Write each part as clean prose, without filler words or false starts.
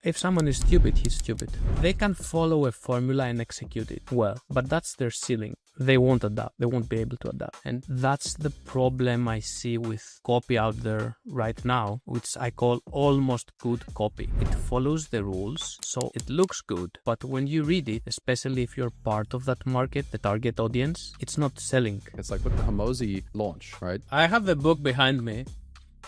If someone is stupid, he's stupid. They can follow a formula and execute it well, but that's their ceiling. They won't adapt. They won't be able to adapt. And that's the problem I see with copy out there right now, which I call almost good copy. It follows the rules, so it looks good. But when you read it, especially if you're part of that market, the target audience, it's not selling. It's like with the Hormozi launch, right? I have the book behind me.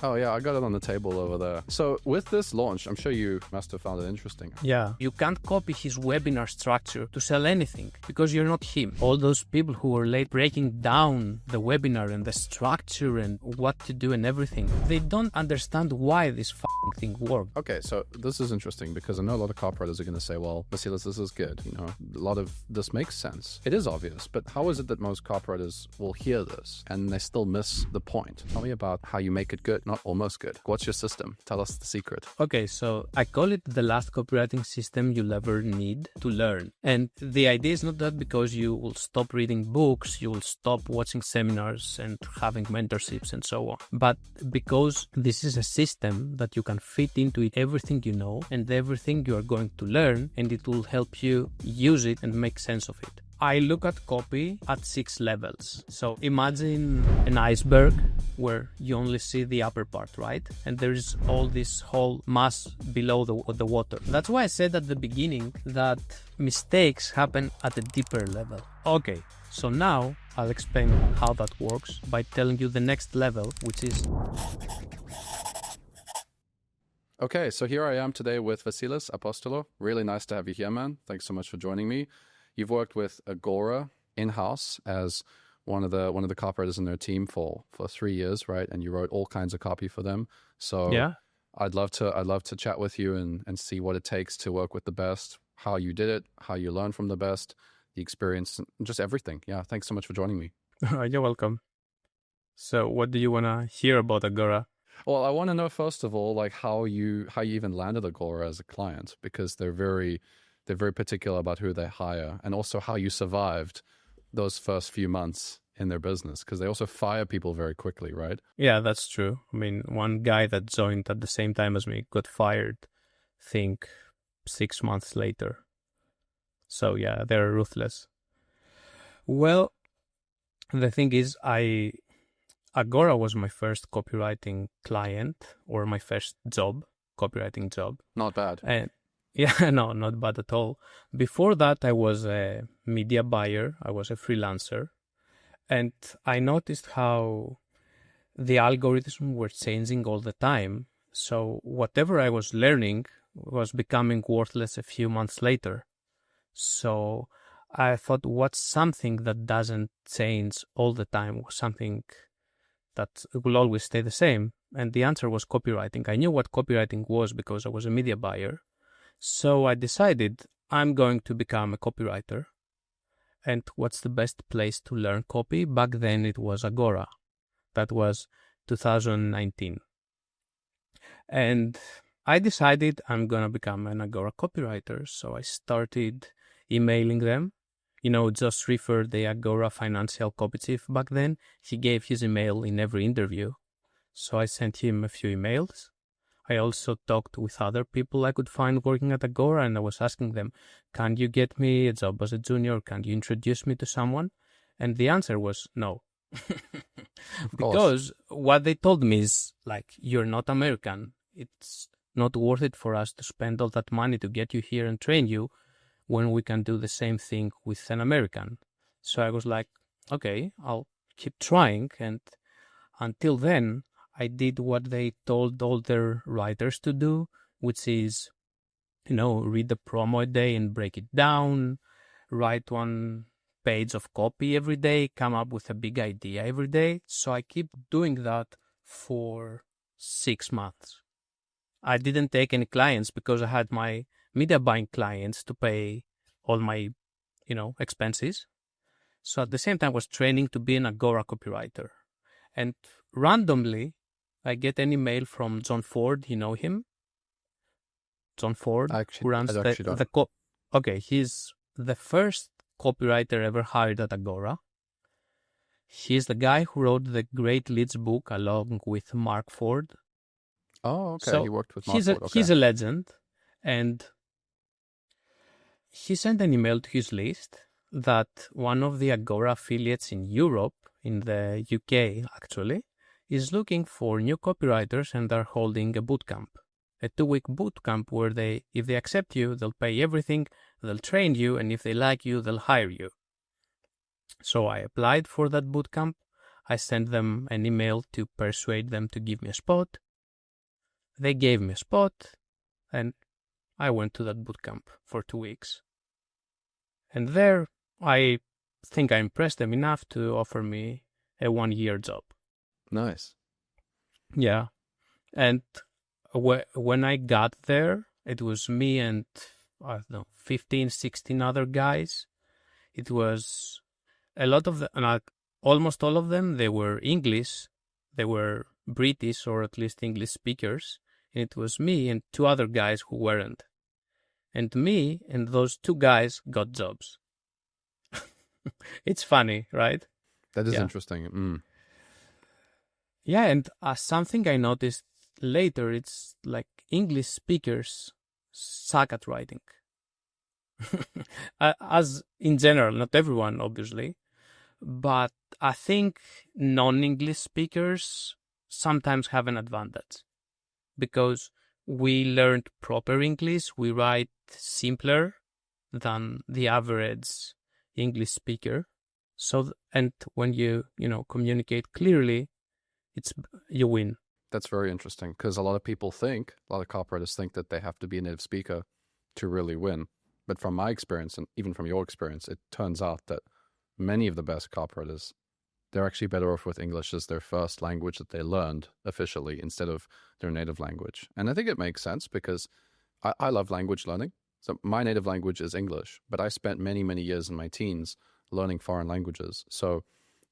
Oh yeah, I got it on the table over there. So with this launch, I'm sure you must have found it interesting. Yeah. You can't copy his webinar structure to sell anything because you're not him. All those people who were late breaking down the webinar and the structure and what to do and everything, they don't understand why this fucking thing worked. Okay, so this is interesting because I know a lot of copywriters are going to say, well, Vasilis, this is good. You know, a lot of this makes sense. It is obvious, but how is it that most copywriters will hear this and they still miss the point? Tell me about how you make it good, not almost good. What's your system? Tell us the secret. Okay, so I call it the last copywriting system you'll ever need to learn. And the idea is not that because you will stop reading books, you will stop watching seminars and having mentorships and so on. But because this is a system that you can fit into it everything you know and everything you are going to learn, and it will help you use it and make sense of it. I look at copy at 6 levels. So imagine an iceberg where you only see the upper part, right? And there's all this whole mass below the water. That's why I said at the beginning that mistakes happen at a deeper level. Okay, so now I'll explain how that works by telling you the next level, which is... Okay, so here I am today with Vasilis Apostolou. Really nice to have you here, man. Thanks so much for joining me. You've worked with Agora in-house as one of the copywriters in their team for 3 years, right? And you wrote all kinds of copy for them. So yeah, I'd love to chat with you and see what it takes to work with the best, how you did it, how you learned from the best, the experience, just everything. Yeah, thanks so much for joining me. You're welcome. So what do you want to hear about Agora? Well, I want to know, first of all, like how you even landed Agora as a client, because they're very particular about who they hire, and also how you survived those first few months in their business, because they also fire people very quickly, right? Yeah, that's true. I mean, one guy that joined at the same time as me got fired, I think 6 months later. So yeah, they're ruthless. Well, the thing is, Agora was my first copywriting client, or my first copywriting job. Not bad. And yeah, no, not bad at all. Before that, I was a media buyer. I was a freelancer. And I noticed how the algorithms were changing all the time. So whatever I was learning was becoming worthless a few months later. So I thought, what's something that doesn't change all the time? Something that will always stay the same? And the answer was copywriting. I knew what copywriting was because I was a media buyer. So I decided I'm going to become a copywriter. And what's the best place to learn copy? Back then it was Agora. That was 2019. And I decided I'm going to become an Agora copywriter. So I started emailing them. You know, Josh Refer, the Agora financial copy chief back then, he gave his email in every interview. So I sent him a few emails. I also talked with other people I could find working at Agora, and I was asking them, can you get me a job as a junior? Can you introduce me to someone? And the answer was no. Because what they told me is, like, you're not American. It's not worth it for us to spend all that money to get you here and train you when we can do the same thing with an American. So I was like, okay, I'll keep trying. And until then, I did what they told all their writers to do, which is, you know, read the promo a day and break it down, write 1 page of copy every day, come up with a big idea every day. So I keep doing that for 6 months. I didn't take any clients because I had my media buying clients to pay all my, you know, expenses. So at the same time, I was training to be an Agora copywriter. And randomly, I get an email from John Ford. You know him? John Ford, who runs Okay, he's the first copywriter ever hired at Agora. He's the guy who wrote the Great Leads book along with Mark Ford. Oh, okay. So he worked with Mark Ford. Okay. He's a legend. And he sent an email to his list that one of the Agora affiliates in Europe, in the UK actually, is looking for new copywriters, and they're holding a bootcamp. A 2-week bootcamp where if they accept you, they'll pay everything, they'll train you, and if they like you, they'll hire you. So I applied for that bootcamp. I sent them an email to persuade them to give me a spot. They gave me a spot, and I went to that bootcamp for 2 weeks. And there, I think I impressed them enough to offer me a 1-year job. Nice. Yeah. And when I got there, it was me and, I don't know, 15, 16 other guys. It was a lot of them, almost all of them, they were English. They were British, or at least English speakers. And it was me and 2 other guys who weren't. And me and those 2 guys got jobs. It's funny, right? That is interesting. Yeah, and something I noticed later, it's like English speakers suck at writing. As in general, not everyone, obviously. But I think non-English speakers sometimes have an advantage. Because we learned proper English, we write simpler than the average English speaker. So, and when you communicate clearly, you win. That's very interesting, because a lot of copywriters think that they have to be a native speaker to really win. But from my experience, and even from your experience, it turns out that many of the best copywriters, they're actually better off with English as their first language that they learned officially instead of their native language. And I think it makes sense, because I love language learning. So my native language is English, but I spent many, many years in my teens learning foreign languages. So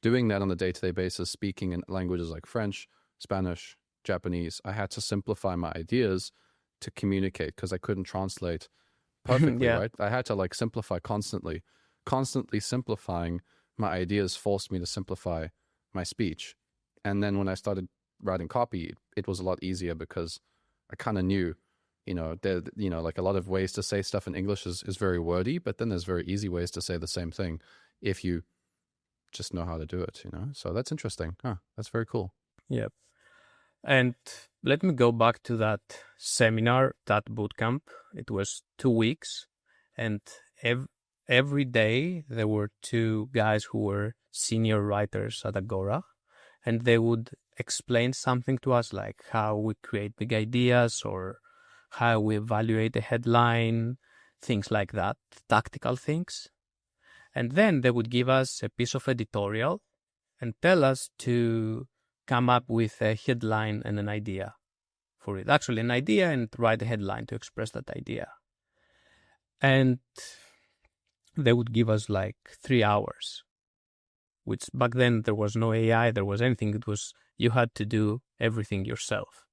doing that on a day-to-day basis, speaking in languages like French, Spanish, Japanese, I had to simplify my ideas to communicate, because I couldn't translate perfectly, right? I had to simplify constantly. Constantly simplifying my ideas forced me to simplify my speech. And then when I started writing copy, it was a lot easier, because I kind of knew, a lot of ways to say stuff in English is very wordy, but then there's very easy ways to say the same thing if you just know how to do it, So that's interesting. That's very cool. Yep. And let me go back to that seminar, that bootcamp. It was 2 weeks, and every day there were 2 guys who were senior writers at Agora, and they would explain something to us, like how we create big ideas or how we evaluate a headline, things like that, tactical things. And then they would give us a piece of editorial and tell us to come up with a headline and an idea for it. Actually, an idea, and write a headline to express that idea. And they would give us 3 hours, which back then there was no AI, there was anything. It was, you had to do everything yourself.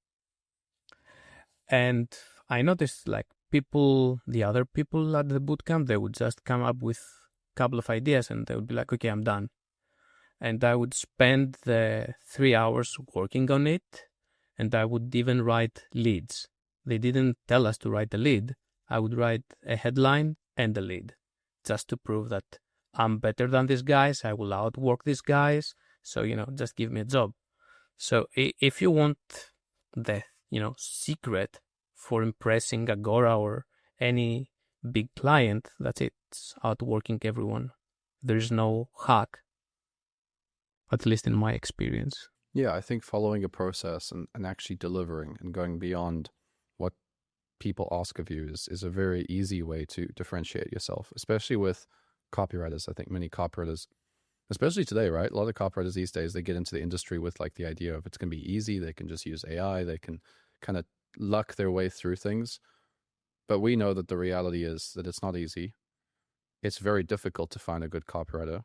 And I noticed the other people at the bootcamp, they would just come up with a couple of ideas and they would be like, okay, I'm done. And I would spend the 3 hours working on it, and I would even write leads. They didn't tell us to write a lead. I would write a headline and a lead, just to prove that I'm better than these guys. I will outwork these guys. So, just give me a job. So if you want the, secret for impressing Agora or any big client, that's it. It's outworking everyone. There's no hack, at least in my experience. Yeah, I think following a process and actually delivering and going beyond what people ask of you is a very easy way to differentiate yourself, especially with copywriters. I think many copywriters, especially today, right? A lot of copywriters these days, they get into the industry with the idea of it's going to be easy. They can just use AI. They can kind of luck their way through things. But we know that the reality is that it's not easy. It's very difficult to find a good copywriter.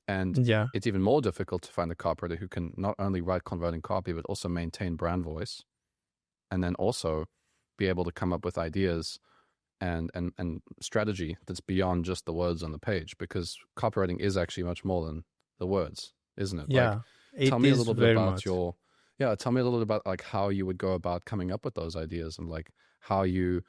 And it's even more difficult to find a copywriter who can not only write converting copy, but also maintain brand voice, and then also be able to come up with ideas and strategy that's beyond just the words on the page, because copywriting is actually much more than the words, isn't it? Yeah. Tell me a little bit about tell me a little bit about how you would go about coming up with those ideas, and how you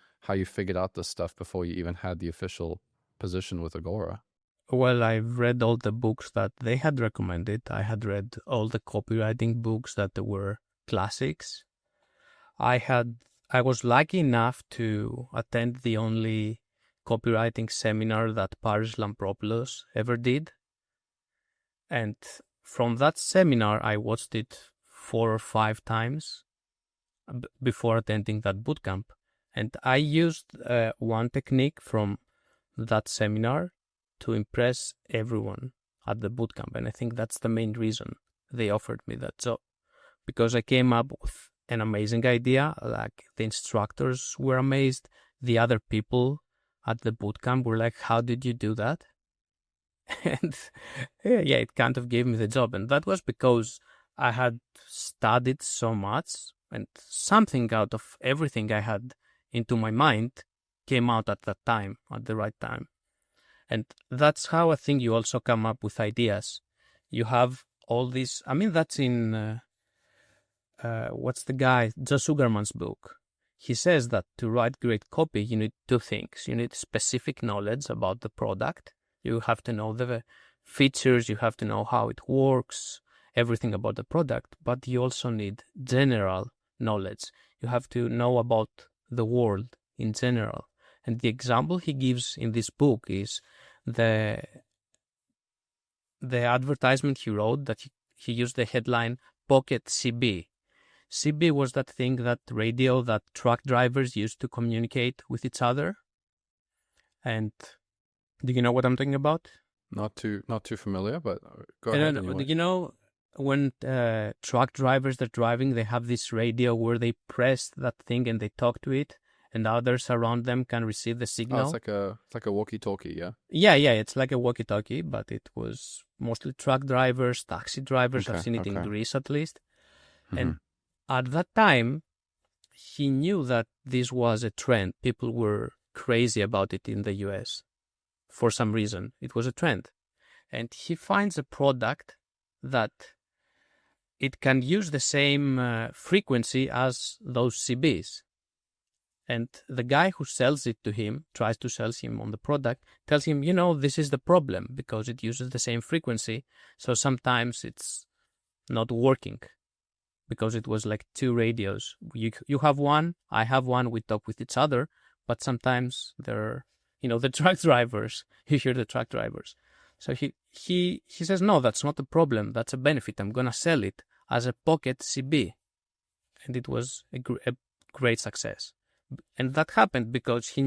figured out this stuff before you even had the official position with Agora. Well, I've read all the books that they had recommended. I had read all the copywriting books that were classics. I was lucky enough to attend the only copywriting seminar that Paris Lampropoulos ever did. And from that seminar, I watched it 4 or 5 times before attending that bootcamp. And I used one technique from that seminar to impress everyone at the bootcamp. And I think that's the main reason they offered me that job. Because I came up with an amazing idea, like the instructors were amazed, the other people at the bootcamp were like, how did you do that? And yeah, it kind of gave me the job. And that was because I had studied so much, and something out of everything I had into my mind came out at that time, at the right time. And that's how I think you also come up with ideas. You have all these, I mean, that's in, what's the guy, Joe Sugarman's book. He says that to write great copy, you need 2 things. You need specific knowledge about the product. You have to know the features, you have to know how it works, everything about the product, but you also need general knowledge. You have to know about the world in general. And the example he gives in this book is the advertisement he wrote that he used the headline Pocket CB. CB was that thing, that radio that truck drivers used to communicate with each other. And do you know what I'm talking about? Not too familiar, but go ahead anyway. You know, when truck drivers are driving, they have this radio where they press that thing and they talk to it, and others around them can receive the signal. Oh, it's like a walkie-talkie, yeah? Yeah, it's like a walkie-talkie, but it was mostly truck drivers, taxi drivers. I've seen it in Greece at least. Mm-hmm. And at that time, he knew that this was a trend. People were crazy about it in the US. For some reason, it was a trend. And he finds a product that it can use the same frequency as those CBs. And the guy who sells it to him, tries to sell him on the product, tells him, you know, this is the problem because it uses the same frequency. So sometimes it's not working because it was like 2 radios. You have one, I have one, we talk with each other, but sometimes they're, you know, the truck drivers, you hear the truck drivers. So he says, no, that's not a problem. That's a benefit. I'm going to sell it as a pocket CB. And it was a great success. And that happened because he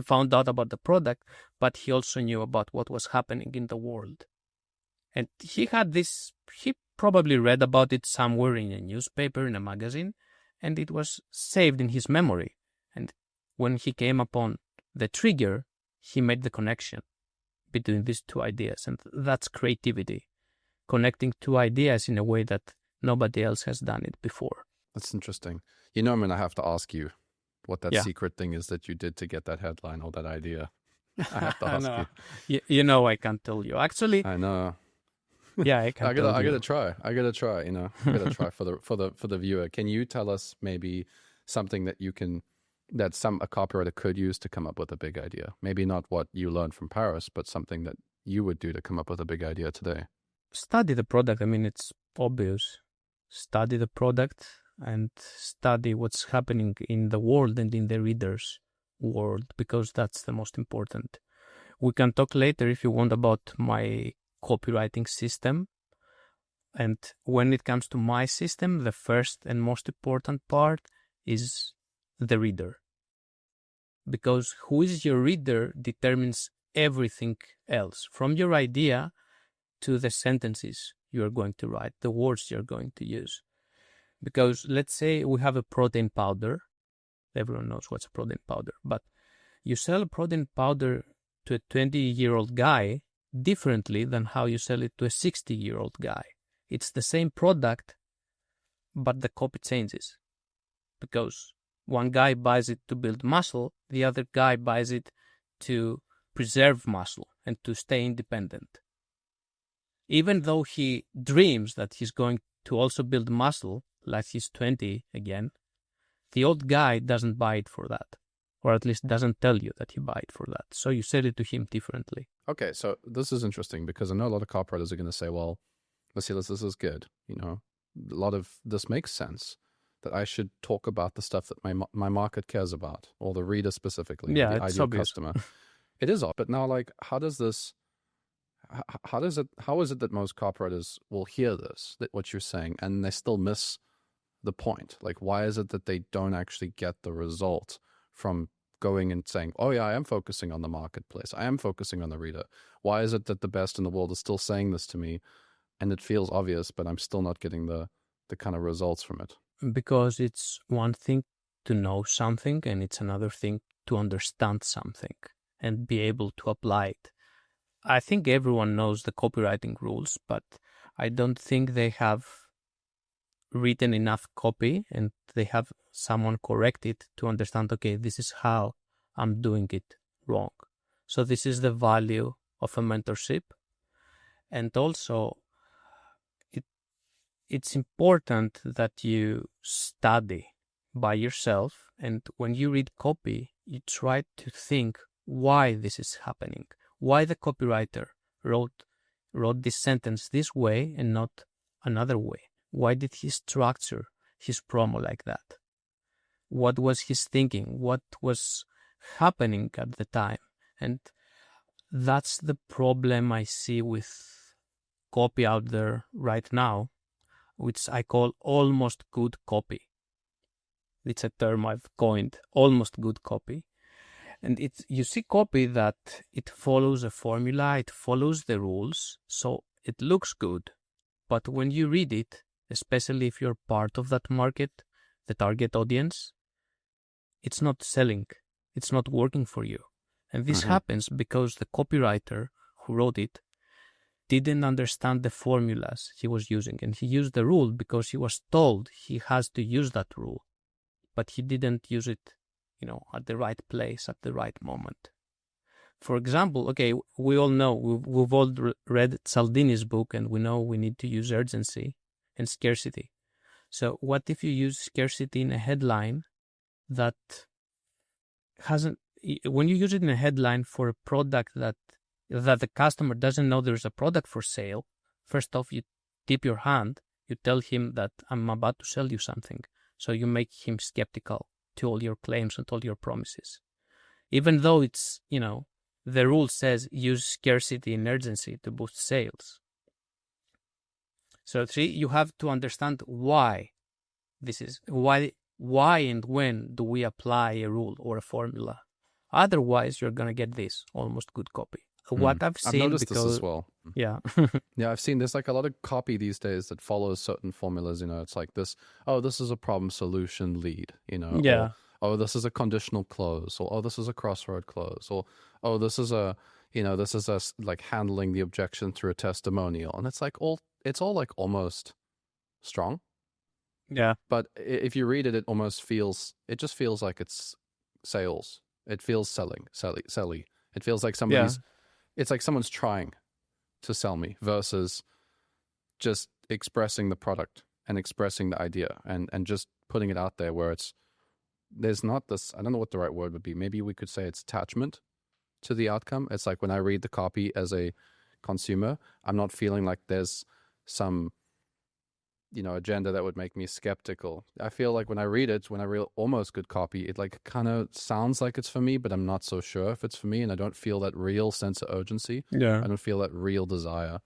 found out about the product, but he also knew about what was happening in the world. And he probably read about it somewhere in a newspaper, in a magazine, and it was saved in his memory. And when he came upon the trigger, he made the connection between these 2 ideas. And that's creativity, connecting 2 ideas in a way that nobody else has done it before. That's interesting. You know, I'm going to have to ask you what that secret thing is that you did to get that headline or that idea. I have to ask you. You know, I can't tell you. Actually, I know. Yeah, I can't tell you. I gotta try. You know, I gotta try for the viewer. Can you tell us maybe something that a copywriter could use to come up with a big idea? Maybe not what you learned from Paris, but something that you would do to come up with a big idea today. Study the product. I mean, it's obvious. Study the product and study what's happening in the world and in the reader's world, because that's the most important. We can talk later if you want about my copywriting system. And when it comes to my system, the first and most important part is the reader. Because who is your reader determines everything else, from your idea to the sentences you're going to write, the words you're going to use. Because let's say we have a protein powder. Everyone knows what's a protein powder. But you sell a protein powder to a 20-year-old guy differently than how you sell it to a 60-year-old guy. It's the same product, but the copy changes. Because one guy buys it to build muscle, the other guy buys it to preserve muscle and to stay independent. Even though he dreams that he's going to also build muscle, like he's 20 again, the old guy doesn't buy it for that, or at least doesn't tell you that he buy it for that. So you sell it to him differently. Okay, so this is interesting because I know a lot of copywriters are going to say, well, Vasilis, this is good. A lot of this makes sense, that I should talk about the stuff that my market cares about, or the reader specifically, Yeah, the it's ideal obvious. customer. It is, but now, like, how is it that most copywriters will hear this, that what you're saying, and they still miss the point? Like, why is it that they don't actually get the result from going and saying, oh yeah, I am focusing on the marketplace, I am focusing on the reader? Why is it that the best in the world is still saying this to me, and it feels obvious, but I'm still not getting the kind of results from it? Because it's one thing to know something, and it's another thing to understand something and be able to apply it. I think everyone knows the copywriting rules, but I don't think they have written enough copy and they have someone correct it to understand, okay, this is how I'm doing it wrong. So this is the value of a mentorship. And also, it's important that you study by yourself, and when you read copy, you try to think why this is happening, why the copywriter wrote this sentence this way and not another way. Why did he structure his promo like that? What was his thinking? What was happening at the time? And that's the problem I see with copy out there right now, which I call almost good copy. It's a term I've coined, almost good copy. And you see copy that it follows a formula, it follows the rules, so it looks good. But when you read it, especially if you're part of that market, the target audience, it's not selling, it's not working for you. And this happens because the copywriter who wrote it didn't understand the formulas he was using, and he used the rule because he was told he has to use that rule, but he didn't use it, at the right place at the right moment. For example, okay, we all know, we've all read Cialdini's book, and we know we need to use urgency and scarcity. So what if you use scarcity in a headline that when you use it in a headline for a product that the customer doesn't know there's a product for sale, first off, you tip your hand, you tell him that I'm about to sell you something. So you make him skeptical to all your claims and all your promises. Even though it's, the rule says use scarcity and urgency to boost sales. So you have to understand why this is, why and when do we apply a rule or a formula. Otherwise, you're going to get this almost good copy. What I've seen, I've noticed this as well. Yeah. Yeah, I've seen there's like a lot of copy these days that follows certain formulas. It's like this, oh, this is a problem solution lead, Yeah. Or, oh, this is a conditional close, or oh, this is a crossroad close, or oh, this is like handling the objection through a testimonial. And it's all like almost strong. Yeah. But if you read it, it just feels like it's sales. It feels selly. It feels like it's like someone's trying to sell me versus just expressing the product and expressing the idea and just putting it out there where there's not this, I don't know what the right word would be. Maybe we could say it's attachment to the outcome. It's like when I read the copy as a consumer, I'm not feeling like there's some, agenda that would make me skeptical. I feel like when I read almost good copy, it like kind of sounds like it's for me, but I'm not so sure if it's for me, and I don't feel that real sense of urgency. Yeah. I don't feel that real desire.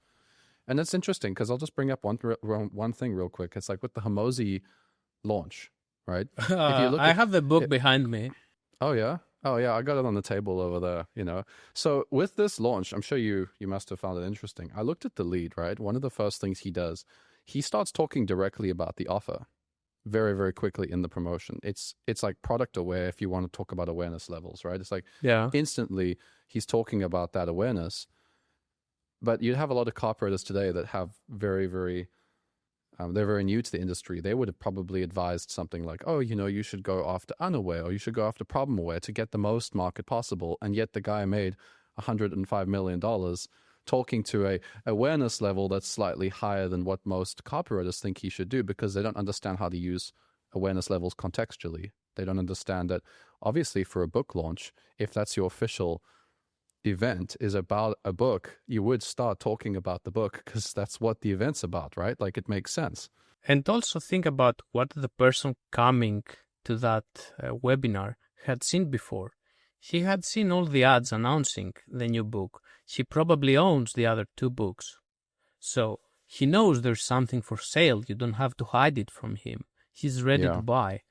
And it's interesting because I'll just bring up one thing real quick. It's like with the Hormozi launch, right? If you look I have the book behind me. Oh yeah, I got it on the table over there. So with this launch, I'm sure you must have found it interesting. I looked at the lead, right? One of the first things he does, he starts talking directly about the offer very, very quickly in the promotion. It's like product aware if you want to talk about awareness levels, right? It's like instantly he's talking about that awareness. But you'd have a lot of copywriters today that have very, very, they're very new to the industry. They would have probably advised something like, oh, you should go after unaware, or you should go after problem aware to get the most market possible. And yet the guy made $105 million talking to a awareness level that's slightly higher than what most copywriters think he should do because they don't understand how to use awareness levels contextually. They don't understand that obviously for a book launch, if that's your official event is about a book, you would start talking about the book because that's what the event's about, right? Like, it makes sense. And also think about what the person coming to that webinar had seen before. He had seen all the ads announcing the new book. He probably owns the other 2 books. So he knows there's something for sale. You don't have to hide it from him. He's ready to buy.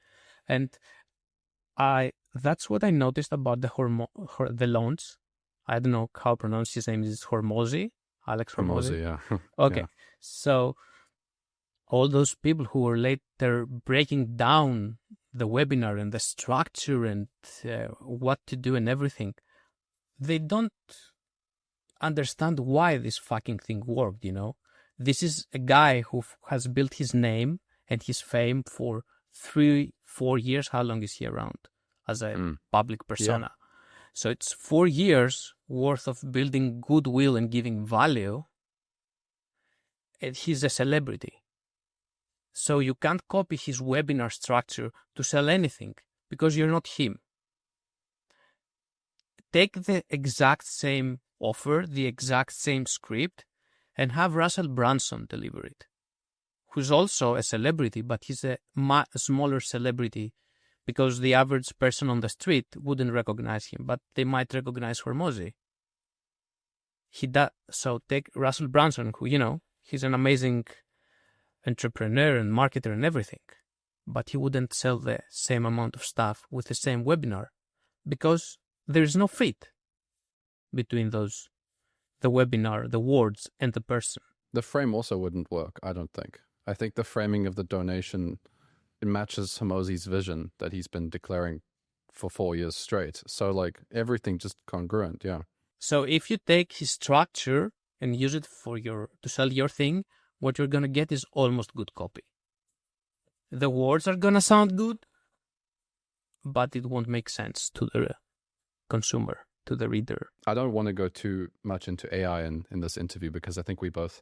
And that's what I noticed about the launch. I don't know how to pronounce his name. Is Hormozi? Alex Hormozi? Yeah. Okay. Yeah. So all those people who were later breaking down the webinar and the structure and what to do and everything, they don't understand why this fucking thing worked, you know? This is a guy who has built his name and his fame for 3-4 years. How long is he around as a public persona? Yeah. So it's 4 years worth of building goodwill and giving value. And he's a celebrity. So you can't copy his webinar structure to sell anything because you're not him. Take the exact same offer, the exact same script, and have Russell Brunson deliver it, who's also a celebrity, but he's a smaller celebrity because the average person on the street wouldn't recognize him, but they might recognize Hormozi. So take Russell Brunson, who, you know, he's an amazing entrepreneur and marketer and everything, but he wouldn't sell the same amount of stuff with the same webinar because there is no fit between the webinar, the words, and the person. The frame also wouldn't work, I don't think. I think the framing of the donation, it matches Hormozi's vision that he's been declaring for 4 years straight. So like everything just congruent, yeah. So if you take his structure and use it to sell your thing, what you're going to get is almost good copy. The words are going to sound good, but it won't make sense to the consumer, to the reader. I don't want to go too much into AI in this interview because I think we both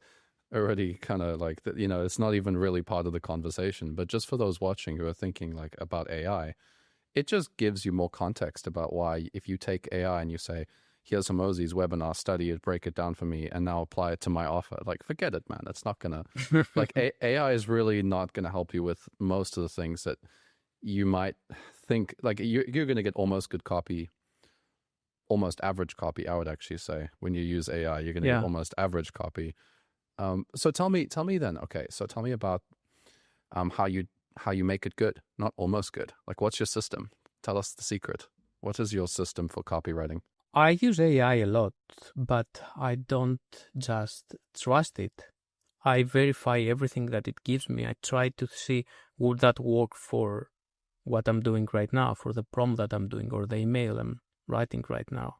already kind of like, you know, it's not even really part of the conversation. But just for those watching who are thinking like about AI, it just gives you more context about why if you take AI and you say, here's Hormozi's webinar, study it, break it down for me, and now apply it to my offer. Like, forget it, man. That's not going to... like, AI is really not going to help you with most of the things that you might think... Like, you're going to get almost good copy, almost average copy, I would actually say. When you use AI, you're going to get almost average copy. So tell me then, okay, so tell me about how you make it good, not almost good. Like, what's your system? Tell us the secret. What is your system for copywriting? I use AI a lot, but I don't just trust it. I verify everything that it gives me. I try to see, would that work for what I'm doing right now, for the prompt that I'm doing, or the email I'm writing right now.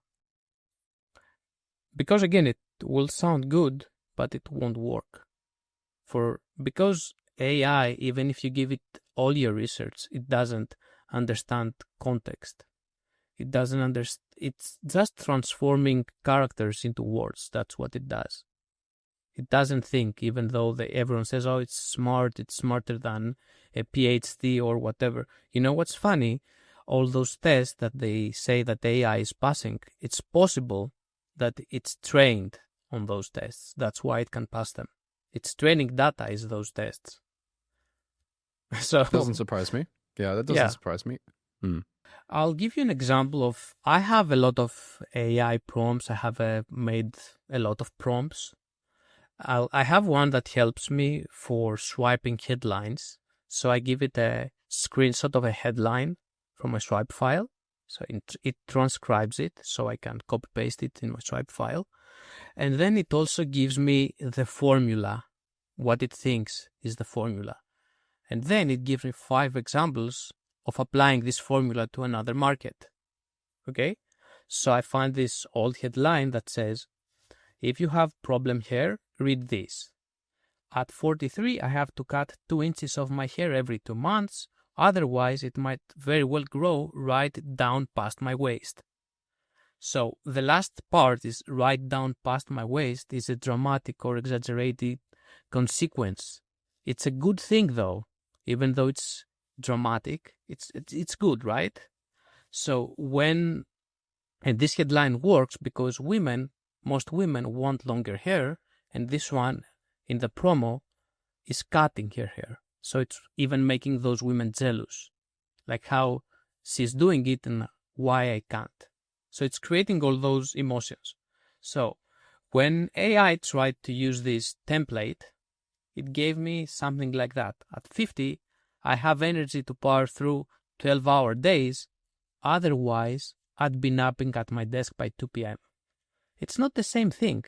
Because again, it will sound good, but it won't work. Because AI, even if you give it all your research, it doesn't understand context. It doesn't understand. It's just transforming characters into words. That's what it does. It doesn't think, even though everyone says, oh, it's smart, it's smarter than a PhD or whatever. You know what's funny? All those tests that they say that AI is passing, it's possible that it's trained on those tests. That's why it can pass them. Its training data is those tests. So doesn't surprise me. Yeah, that doesn't surprise me. I'll give you an example of, I have a lot of AI prompts. I have made a lot of prompts. I have one that helps me for swiping headlines. So I give it a screenshot of a headline from a swipe file. So it transcribes it so I can copy paste it in my swipe file. And then it also gives me the formula, what it thinks is the formula. And then it gives me 5 examples of applying this formula to another market. Okay? So I find this old headline that says, if you have problem hair, read this. At 43, I have to cut 2 inches of my hair every 2 months. Otherwise, it might very well grow right down past my waist. So the last part is right down past my waist is a dramatic or exaggerated consequence. It's a good thing though, even though it's dramatic, it's good, right? So and this headline works because most women want longer hair, and this one in the promo is cutting her hair. So it's even making those women jealous, like how she's doing it and why I can't. So it's creating all those emotions. So when AI tried to use this template, it gave me something like that. At 50, I have energy to power through 12-hour days. Otherwise, I'd be napping at my desk by 2 p.m. It's not the same thing,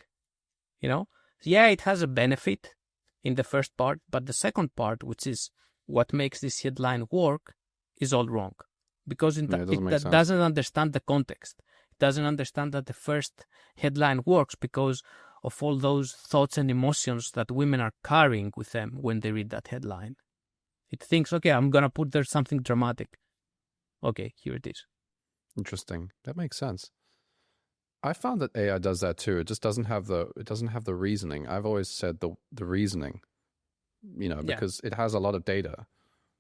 you know? Yeah, it has a benefit in the first part, but the second part, which is what makes this headline work, is all wrong. Because it doesn't understand the context. It doesn't understand that the first headline works because of all those thoughts and emotions that women are carrying with them when they read that headline. It thinks, okay, I'm going to put there something dramatic. Okay, here it is. Interesting. That makes sense. I found that AI does that too. It just doesn't have the reasoning. I've always said the reasoning, because it has a lot of data,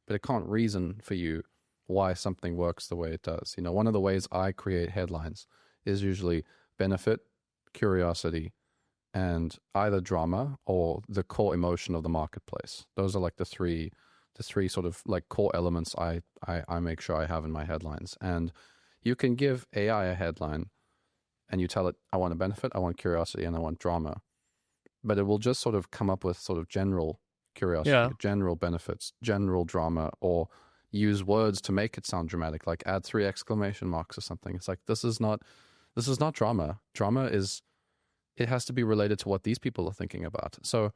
but it can't reason for you why something works the way it does. One of the ways I create headlines is usually benefit, curiosity, and either drama or the core emotion of the marketplace. Those are like the three sort of like core elements I make sure I have in my headlines. And you can give AI a headline and you tell it, I want a benefit, I want curiosity, and I want drama. But it will just sort of come up with sort of general curiosity, general benefits, general drama, or use words to make it sound dramatic, like add 3 exclamation marks or something. It's like, this is not drama. Drama is, it has to be related to what these people are thinking about. So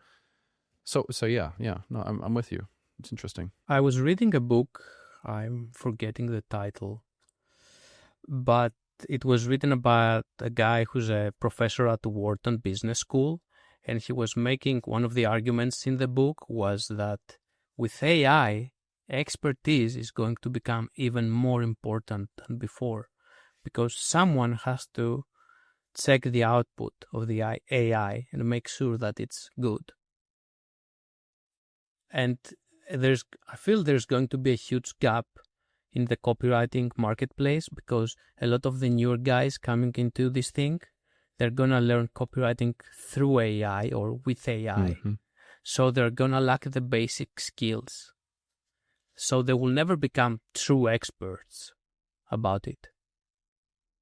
yeah. No, I'm with you. It's interesting. I was reading a book, I'm forgetting the title, but it was written about a guy who's a professor at the Wharton Business School, and he was making one of the arguments in the book was that with AI, expertise is going to become even more important than before, because someone has to check the output of the AI and make sure that it's good. And I feel there's going to be a huge gap in the copywriting marketplace because a lot of the newer guys coming into this thing, they're going to learn copywriting through AI or with AI. Mm-hmm. So they're going to lack the basic skills. So they will never become true experts about it.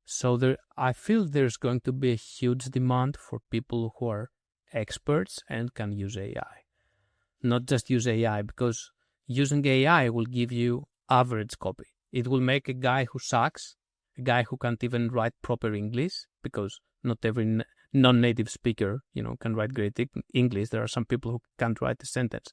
So I feel there's going to be a huge demand for people who are experts and can use AI. Not just use AI, because using AI will give you average copy. It will make a guy who sucks, a guy who can't even write proper English, because not every non-native speaker, can write great English. There are some people who can't write a sentence.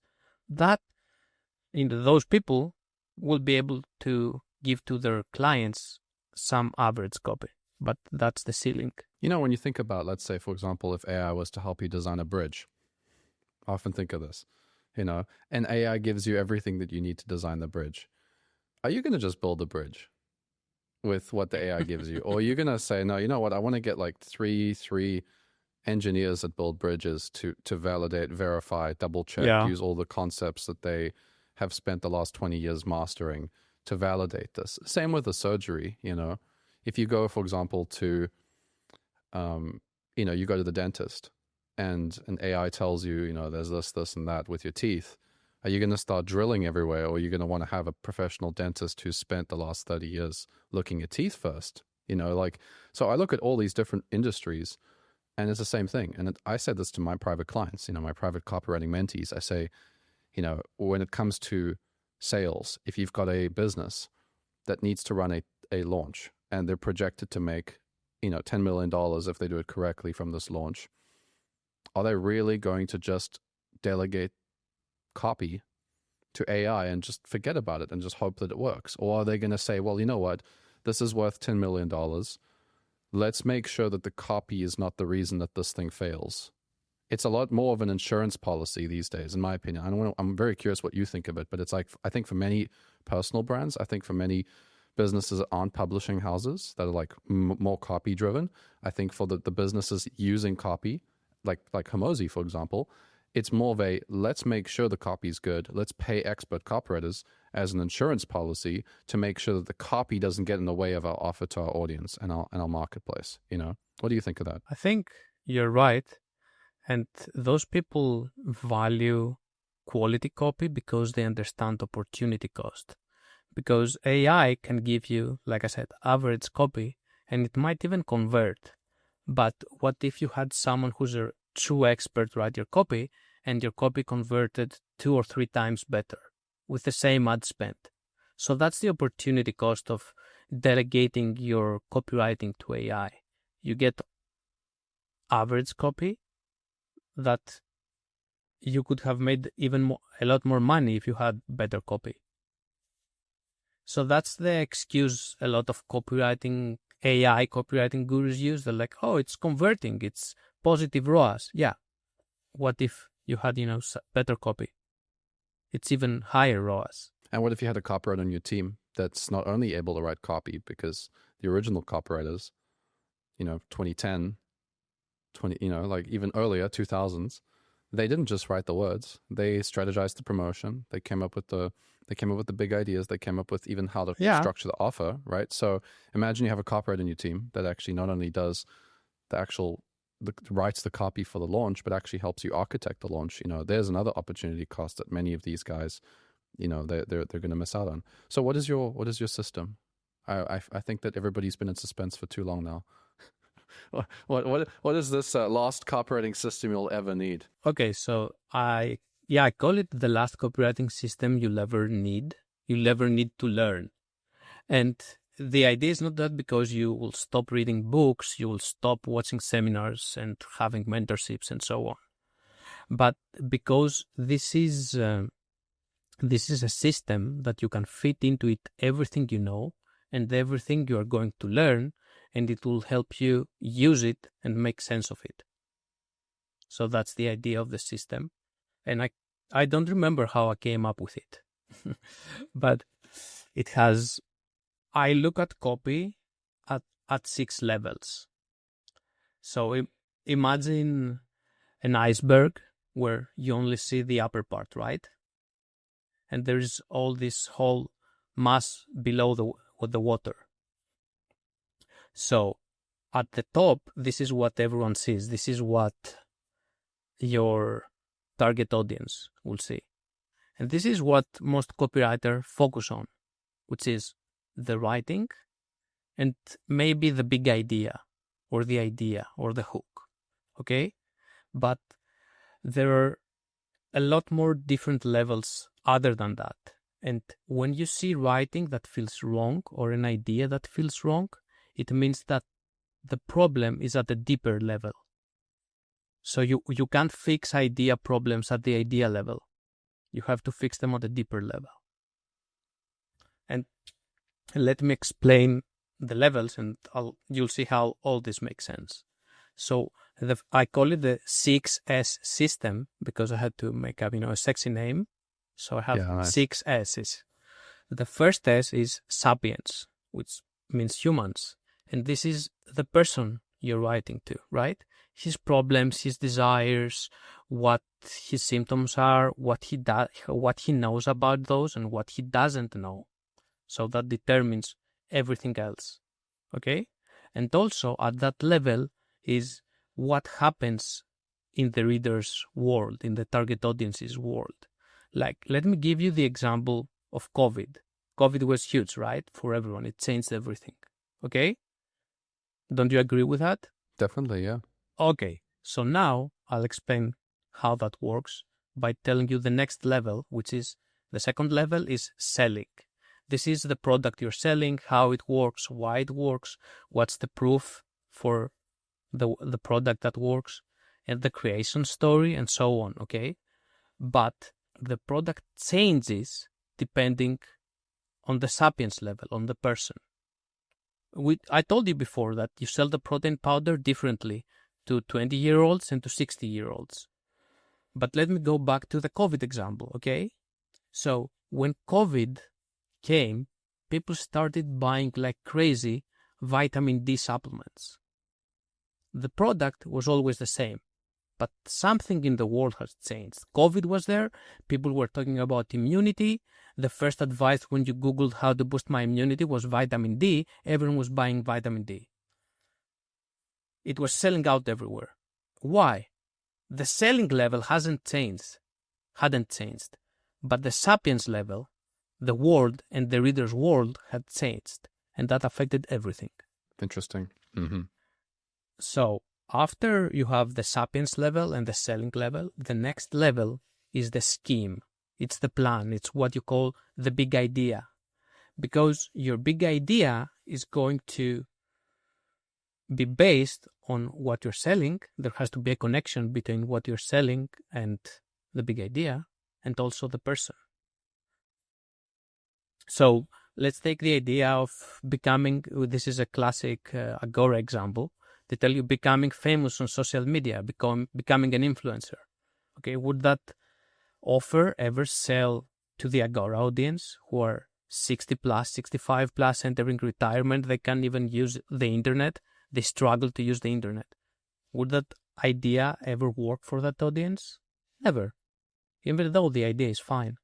Those people will be able to give to their clients some average copy, but that's the ceiling. When you think about, let's say, for example, if AI was to help you design a bridge, I often think of this, and AI gives you everything that you need to design the bridge. Are you going to just build a bridge with what the AI gives you? Or are you going to say, no, you know what, I want to get like three engineers that build bridges to validate, verify, double check, use all the concepts that they have spent the last 20 years mastering to validate this. Same with the surgery, If you go, for example, to, you go to the dentist and an AI tells you, there's this and that with your teeth. Are you going to start drilling everywhere, or are you going to want to have a professional dentist who spent the last 30 years looking at teeth first? So I look at all these different industries, and it's the same thing. And I said this to my private clients, my private copywriting mentees. I say, when it comes to sales, if you've got a business that needs to run a launch and they're projected to make, $10 million if they do it correctly from this launch, are they really going to just delegate copy to AI and just forget about it and just hope that it works? Or are they going to say, well, you know what, this is worth $10 million. Let's make sure that the copy is not the reason that this thing fails. It's a lot more of an insurance policy these days, in my opinion. I'm very curious what you think of it, but it's like, I think for many personal brands, I think for many businesses that aren't publishing houses that are like more copy driven, I think for the businesses using copy, like Hormozi, for example, It's more of a, let's make sure the copy is good. Let's pay expert copywriters as an insurance policy to make sure that the copy doesn't get in the way of our offer to our audience and our marketplace. What do you think of that? I think you're right. And those people value quality copy because they understand opportunity cost. Because AI can give you, like I said, average copy, and it might even convert. But what if you had someone who's a true expert write your copy, and your copy converted 2 or 3 times better with the same ad spend? So that's the opportunity cost of delegating your copywriting to AI. You get average copy that you could have made a lot more money if you had better copy. So that's the excuse a lot of AI copywriting gurus use. They're like, oh, it's converting, it's positive ROAS. Yeah. What if you had, better copy? It's even higher ROAS. And what if you had a copywriter on your team that's not only able to write copy, because the original copywriters, 2010, like even earlier, 2000s, they didn't just write the words. They strategized the promotion. They came up with the big ideas. They came up with even how to structure the offer, right? So imagine you have a copywriter in your team that actually not only does writes the copy for the launch, but actually helps you architect the launch. There's another opportunity cost that many of these guys, they're going to miss out on. So what is your system? I think that everybody's been in suspense for too long now. What is this last copywriting system you'll ever need? Okay, so I call it the last copywriting system you'll ever need to learn. And the idea is not that because you will stop reading books, you will stop watching seminars and having mentorships and so on, but because this is a system that you can fit into it everything you know and everything you are going to learn, and it will help you use it and make sense of it. So that's the idea of the system. And I don't remember how I came up with it, but I look at copy at 6 levels. So imagine an iceberg where you only see the upper part, right? And there is all this whole mass below the water. So at the top, this is what everyone sees. This is what your target audience will see. And this is what most copywriters focus on, which is the writing and maybe the big idea or the hook. Okay? But there are a lot more different levels other than that. And when you see writing that feels wrong or an idea that feels wrong, it means that the problem is at a deeper level. So you can't fix idea problems at the idea level. You have to fix them at a deeper level. And let me explain the levels, and you'll see how all this makes sense. So I call it the 6S system because I had to make up, a sexy name. So I have 6 S's. The first S is sapiens, which means humans. And this is the person you're writing to, right? His problems, his desires, what his symptoms are, what he knows about those, and what he doesn't know. So that determines everything else. Okay? And also at that level is what happens in the reader's world, in the target audience's world. Like, let me give you the example of COVID. COVID was huge, right? For everyone. It changed everything. Okay? Don't you agree with that? Definitely, yeah. Okay. So now I'll explain how that works by telling you the next level, which is the second level is selling. This is the product you're selling, how it works, why it works, what's the proof for the product that works, and the creation story, and so on, okay? But the product changes depending on the sapiens level, on the person. I told you before that you sell the protein powder differently to 20-year-olds and to 60-year-olds. But let me go back to the COVID example, okay? So when COVID came, people started buying like crazy vitamin D supplements. The product was always the same. But something in the world has changed. COVID was there. People were talking about immunity. The first advice when you Googled how to boost my immunity was vitamin D. Everyone was buying vitamin D. It was selling out everywhere. Why? The selling level hadn't changed. But the sapiens level, the world and the reader's world had changed. And that affected everything. Interesting. Mm-hmm. So after you have the sapiens level and the selling level, the next level is the scheme. It's the plan. It's what you call the big idea. Because your big idea is going to be based on what you're selling. There has to be a connection between what you're selling and the big idea, and also the person. So let's take the idea of becoming, this is a classic Agora example. They tell you becoming famous on social media, becoming an influencer. Okay, would that offer ever sell to the Agora audience who are 60 plus, 65 plus, entering retirement? They can't even use the internet. They struggle to use the internet. Would that idea ever work for that audience? Never. Even though the idea is fine.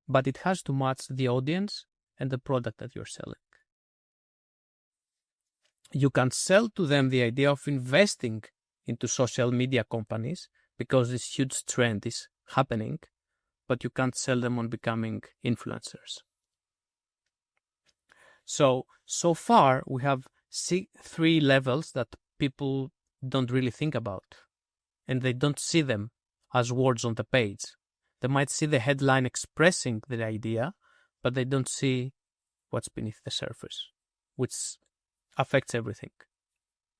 But it has to match the audience and the product that you're selling. You can sell to them the idea of investing into social media companies because this huge trend is happening, but you can't sell them on becoming influencers. So far, we have three levels that people don't really think about, and they don't see them as words on the page. They might see the headline expressing the idea, but they don't see what's beneath the surface, which affects everything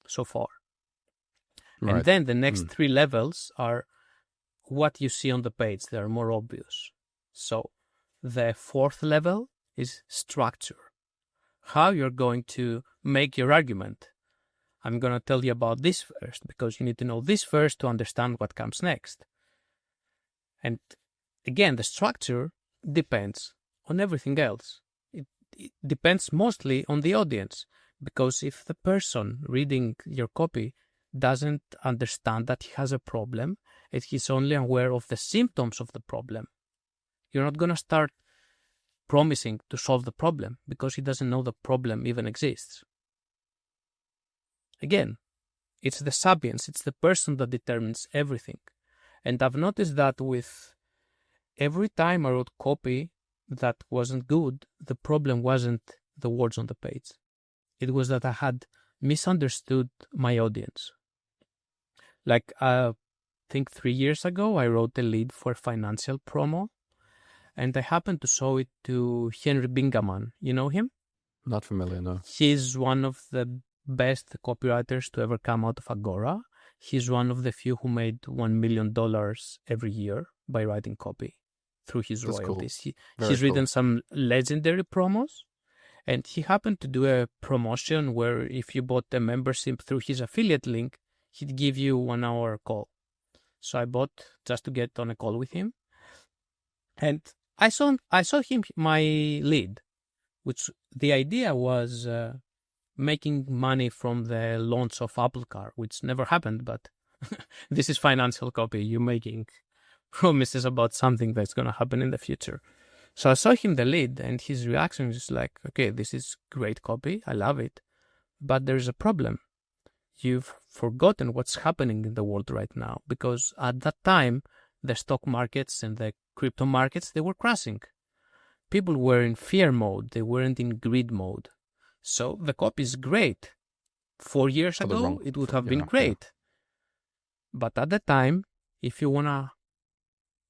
so far. Right. And then the next three levels are what you see on the page. They are more obvious. So the fourth level is structure. How you're going to make your argument. I'm going to tell you about this first because you need to know this first to understand what comes next. And again, the structure depends on everything else. It depends mostly on the audience, because if the person reading your copy doesn't understand that he has a problem and he's only aware of the symptoms of the problem, you're not going to start promising to solve the problem because he doesn't know the problem even exists. Again, it's the sapiens, it's the person that determines everything. And I've noticed that with every time I wrote copy that wasn't good, the problem wasn't the words on the page. It was that I had misunderstood my audience. Like, I think 3 years ago, I wrote a lead for financial promo, and I happened to show it to Henry Bingaman. You know him? Not familiar, no. He's one of the best copywriters to ever come out of Agora. He's one of the few who made $1 million every year by writing copy through his royalties. Cool. He's written some legendary promos, and he happened to do a promotion where if you bought a membership through his affiliate link, he'd give you 1 hour call. So I bought just to get on a call with him. And I saw him my lead, which the idea was making money from the launch of Apple Car, which never happened, but this is financial copy. You're making promises about something that's going to happen in the future. So I saw him the lead, and his reaction was like, okay, this is great copy. I love it. But there's a problem. You've forgotten what's happening in the world right now, because at that time, the stock markets and the crypto markets, they were crashing. People were in fear mode. They weren't in greed mode. So the copy is great. 4 years ago, it would have been great. Yeah. But at the time, if you want to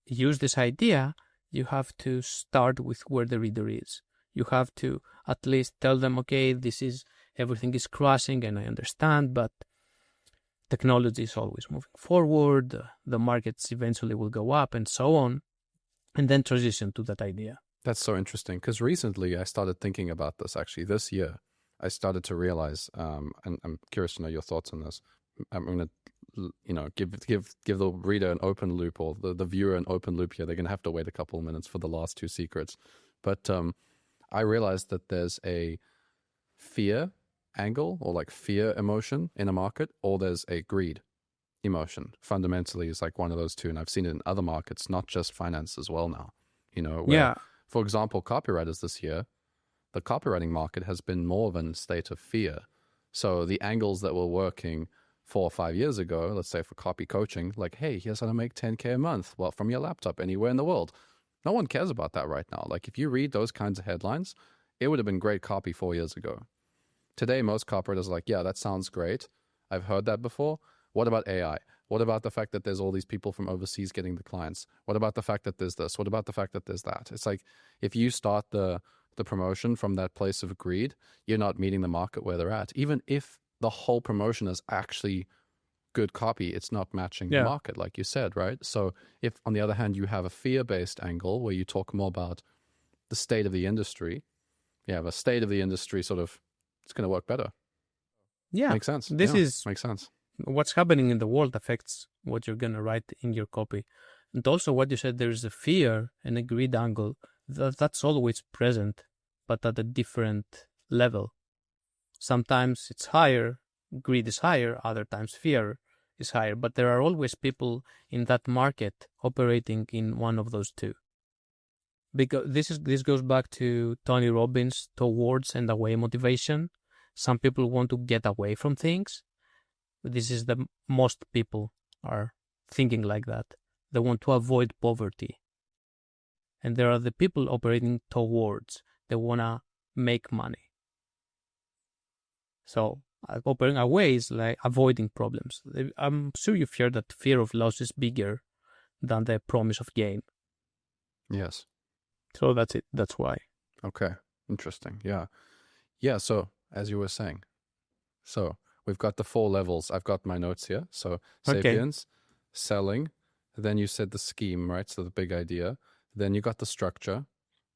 use this idea, you have to start with where the reader is. You have to at least tell them, okay, everything is crashing and I understand, but technology is always moving forward. The markets eventually will go up and so on, and then transition to that idea. That's so interesting, because recently I started thinking about this. Actually, this year I started to realize, and I'm curious to know your thoughts on this. I'm going to, give the reader an open loop, or the viewer an open loop here. They're going to have to wait a couple of minutes for the last two secrets. But I realized that there's a fear angle, or like fear emotion in a market, or there's a greed. emotion fundamentally is like one of those two. And I've seen it in other markets, not just finance as well now, where, Yeah. for example, copywriters this year, the copywriting market has been more of a state of fear. So the angles that were working 4 or 5 years ago, let's say for copy coaching, like, hey, here's how to make 10K a month, well, from your laptop anywhere in the world. No one cares about that right now. Like if you read those kinds of headlines, it would have been great copy 4 years ago. Today, most copywriters are like, yeah, that sounds great. I've heard that before. What about AI? What about the fact that there's all these people from overseas getting the clients? What about the fact that there's this? What about the fact that there's that? It's like if you start the promotion from that place of greed, you're not meeting the market where they're at. Even if the whole promotion is actually good copy, it's not matching the market, like you said, right? So if, on the other hand, you have a fear-based angle where you talk more about the state of the industry, you have a state of the industry sort of, it's going to work better. Yeah. Makes sense. Makes sense. What's happening in the world affects what you're going to write in your copy. And also what you said, there's a fear and a greed angle. That's always present, but at a different level. Sometimes it's higher, greed is higher, other times fear is higher, but there are always people in that market operating in one of those two. Because this goes back to Tony Robbins' towards and away motivation. Some people want to get away from things. This is the most people are thinking like that. They want to avoid poverty. And there are the people operating towards. They want to make money. So operating away is like avoiding problems. I'm sure you've heard that fear of loss is bigger than the promise of gain. Yes. So that's it. That's why. Okay. Interesting. Yeah. Yeah. So as you were saying, so we've got the 4 levels. I've got my notes here. So sapiens, selling, then you said the scheme, right? So the big idea. Then you got the structure.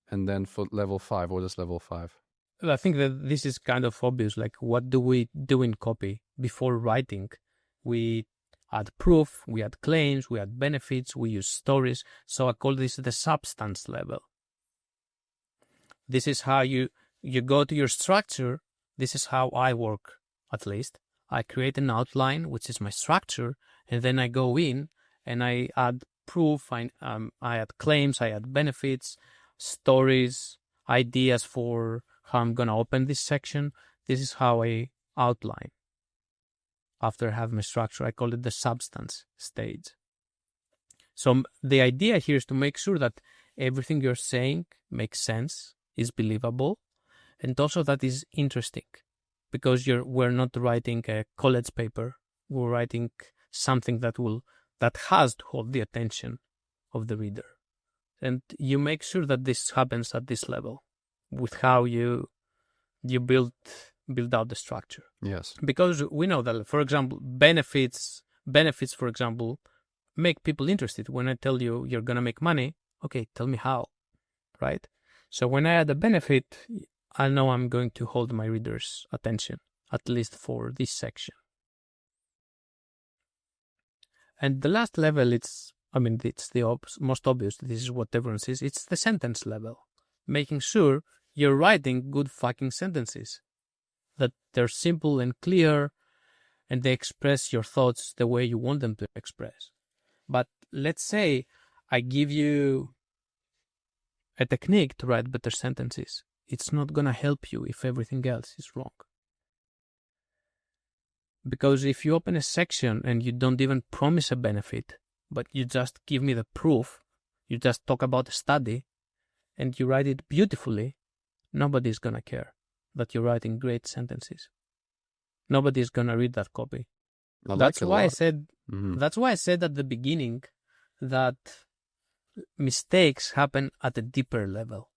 And then for level 5, what is level 5? I think that this is kind of obvious. Like, what do we do in copy before writing? We add proof, we add claims, we add benefits, we use stories. So I call this the substance level. This is how you go to your structure. This is how I work, at least. I create an outline, which is my structure, and then I go in and I add proof, I add claims, I add benefits, stories, ideas for how I'm going to open this section. This is how I outline. After I have my structure, I call it the substance stage. So the idea here is to make sure that everything you're saying makes sense, is believable, and also that is interesting. Because we're not writing a college paper, we're writing something that has to hold the attention of the reader. And you make sure that this happens at this level with how you build out the structure. Yes. Because we know that, for example, benefits, for example, make people interested. When I tell you you're going to make money, okay, tell me how, right? So when I add a benefit, I know I'm going to hold my reader's attention, at least for this section. And the last level, it's the most obvious. This is what everyone says. It's the sentence level. Making sure you're writing good fucking sentences. That they're simple and clear, and they express your thoughts the way you want them to express. But let's say I give you a technique to write better sentences. It's not going to help you if everything else is wrong. Because if you open a section and you don't even promise a benefit, but you just give me the proof, you just talk about a study, and you write it beautifully, nobody's going to care that you're writing great sentences. Nobody's going to read that copy. That's why I said at the beginning that mistakes happen at a deeper level.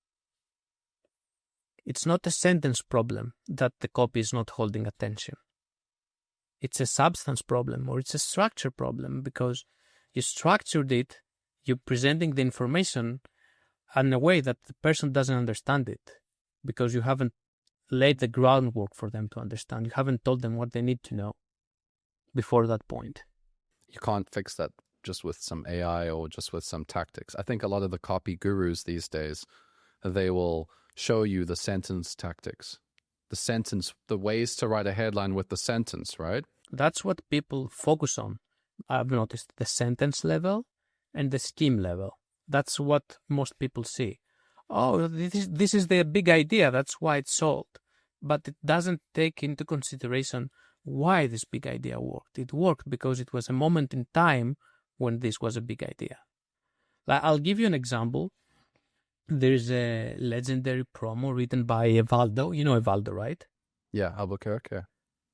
It's not a sentence problem that the copy is not holding attention. It's a substance problem, or it's a structure problem, because you structured it, you're presenting the information in a way that the person doesn't understand it, because you haven't laid the groundwork for them to understand. You haven't told them what they need to know before that point. You can't fix that just with some AI or just with some tactics. I think a lot of the copy gurus these days, they will show you the sentence tactics. The ways to write a headline with the sentence, right? That's what people focus on. I've noticed the sentence level and the scheme level. That's what most people see. Oh, this is the big idea. That's why it's sold. But it doesn't take into consideration why this big idea worked. It worked because it was a moment in time when this was a big idea. I'll give you an example. There's a legendary promo written by Evaldo. You know Evaldo, right? Yeah, Albuquerque.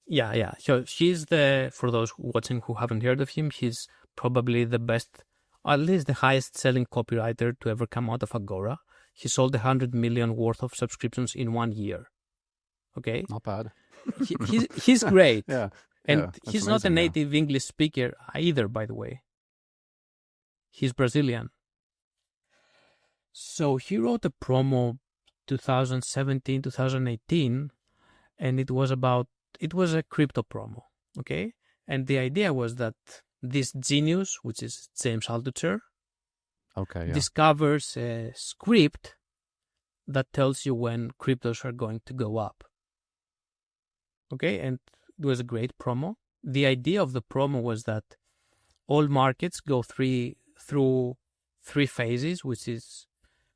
Yeah. So he's for those watching who haven't heard of him, he's probably the best, at least the highest selling copywriter to ever come out of Agora. He sold 100 million worth of subscriptions in 1 year. Okay? Not bad. He's great. Yeah. And he's not a native English speaker either, by the way. He's Brazilian. So he wrote a promo 2017, 2018, and it was a crypto promo, okay? And the idea was that this genius, which is James Altucher, discovers a script that tells you when cryptos are going to go up. Okay, and it was a great promo. The idea of the promo was that all markets go through three phases, which is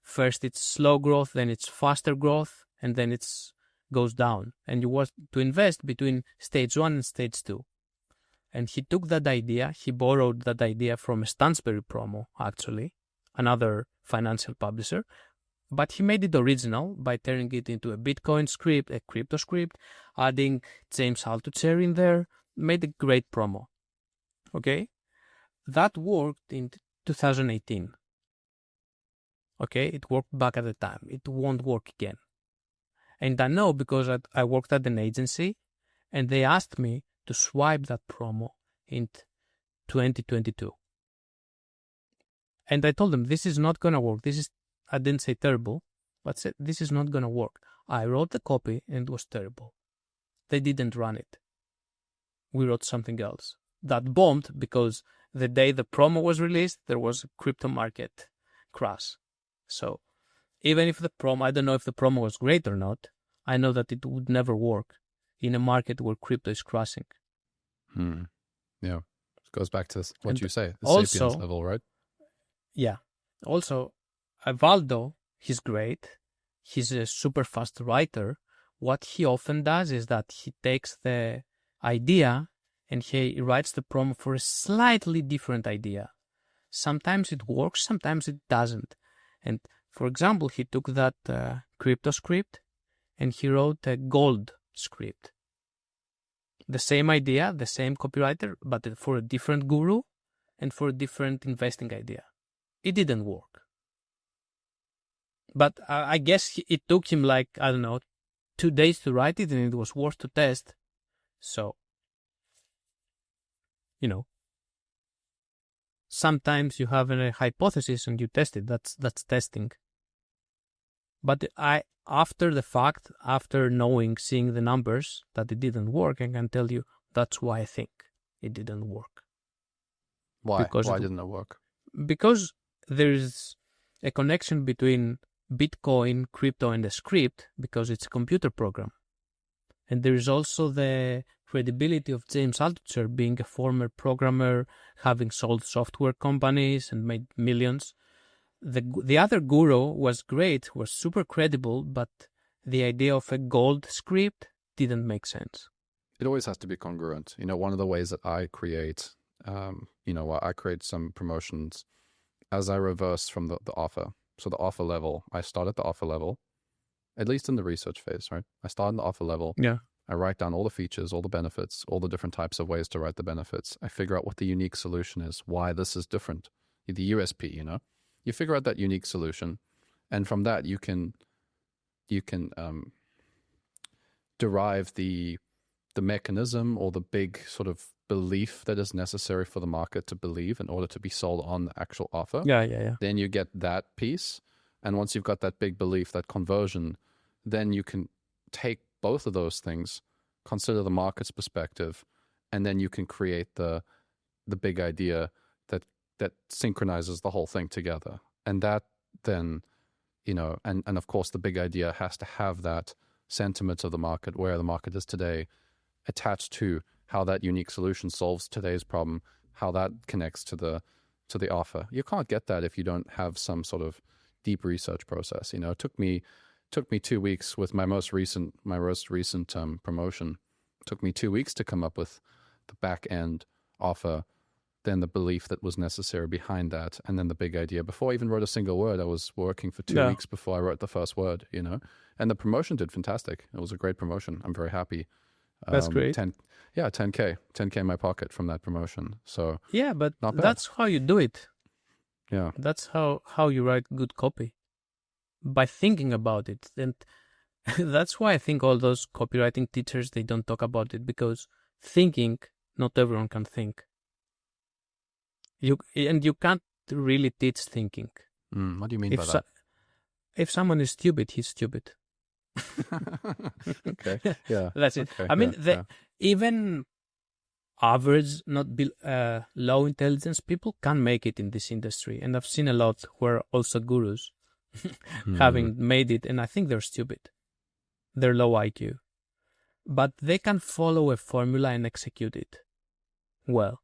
first it's slow growth, then it's faster growth, and then it's goes down. And you want to invest between stage 1 and stage 2. And he took that idea, he borrowed that idea from a Stansberry promo, actually, another financial publisher, but he made it original by turning it into a Bitcoin script, a crypto script, adding James Altucher in there, made a great promo. Okay? That worked in 2018. Okay? It worked back at the time. It won't work again. And I know because I worked at an agency and they asked me to swipe that promo in 2022. And I told them, this is not going to work. I didn't say terrible, but said, this is not going to work. I wrote the copy and it was terrible. They didn't run it. We wrote something else. That bombed because the day the promo was released, there was a crypto market crash. So even if the promo, I don't know if the promo was great or not, I know that it would never work in a market where crypto is crashing. Yeah. It goes back to what you say, the also, sapiens level, right? Yeah. Also, Evaldo, he's great. He's a super fast writer. What he often does is that he takes the idea and he writes the promo for a slightly different idea. Sometimes it works, sometimes it doesn't. And for example, he took that crypto script and he wrote a gold script. The same idea, the same copywriter, but for a different guru and for a different investing idea. It didn't work. But I guess it took him 2 days to write it, and it was worth to test. So, sometimes you have a hypothesis and you test it. That's testing. But after the fact, after seeing the numbers that it didn't work, I can tell you that's why I think it didn't work. Why? Why didn't it work? Because there is a connection between Bitcoin, crypto, and the script because it's a computer program. And there is also the credibility of James Altucher being a former programmer, having sold software companies and made millions. The other guru was great, was super credible, but the idea of a gold script didn't make sense. It always has to be congruent. One of the ways that I create, I create some promotions as I reverse from the offer. So the offer level, I start at the offer level, at least in the research phase, right? I start in the offer level. Yeah. I write down all the features, all the benefits, all the different types of ways to write the benefits. I figure out what the unique solution is, why this is different, the USP, You figure out that unique solution, and from that you can derive the mechanism or the big sort of belief that is necessary for the market to believe in order to be sold on the actual offer. Yeah. Then you get that piece. And once you've got that big belief, that conversion, then you can take both of those things, consider the market's perspective, and then you can create the big idea that synchronizes the whole thing together. And that then, and of course the big idea has to have that sentiment of the market, where the market is today, attached to how that unique solution solves today's problem, how that connects to the offer. You can't get that if you don't have some sort of deep research process. You know, it took me 2 weeks with my most recent promotion. It took me 2 weeks to come up with the back end offer, then the belief that was necessary behind that, and then the big idea. Before I even wrote a single word, I was working for 2 weeks before I wrote the first word, you know. And the promotion did fantastic. It was a great promotion. I'm very happy. That's great. 10K in my pocket from that promotion. So yeah, but not bad. That's how you do it. Yeah. That's how you write good copy, by thinking about it. And that's why I think all those copywriting teachers, they don't talk about it, because thinking, not everyone can think. You can't really teach thinking. What do you mean by that? If someone is stupid, he's stupid. Okay. Yeah. That's it. Okay. I mean, even average, not low intelligence people can make it in this industry. And I've seen a lot who are also gurus having made it, and I think they're stupid. They're low IQ. But they can follow a formula and execute it well.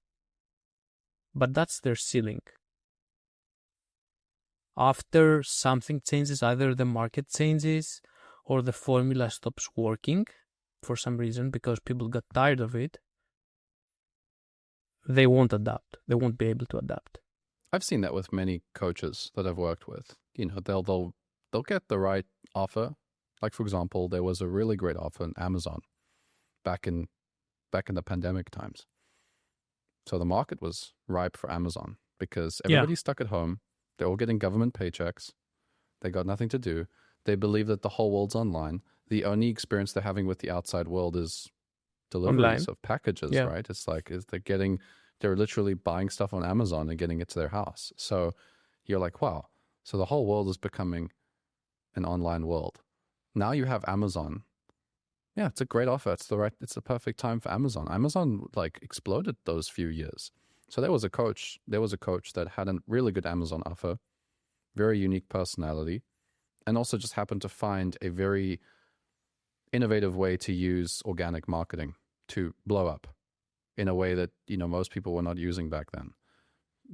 But that's their ceiling. After something changes, either the market changes or the formula stops working for some reason because people got tired of it, they won't adapt. They won't be able to adapt. I've seen that with many coaches that I've worked with. You know, they'll get the right offer. Like, for example, there was a really great offer on Amazon back in the pandemic times. So the market was ripe for Amazon because everybody's stuck at home. They're all getting government paychecks. They got nothing to do. They believe that the whole world's online. The only experience they're having with the outside world is deliveries of packages, right? It's like they're literally buying stuff on Amazon and getting it to their house. So you're like, wow. So the whole world is becoming an online world. Now you have Amazon. Yeah, it's a great offer. It's the perfect time for Amazon. Amazon like exploded those few years. So there was a coach that had a really good Amazon offer, very unique personality, and also just happened to find a very innovative way to use organic marketing to blow up in a way that, you know, most people were not using back then.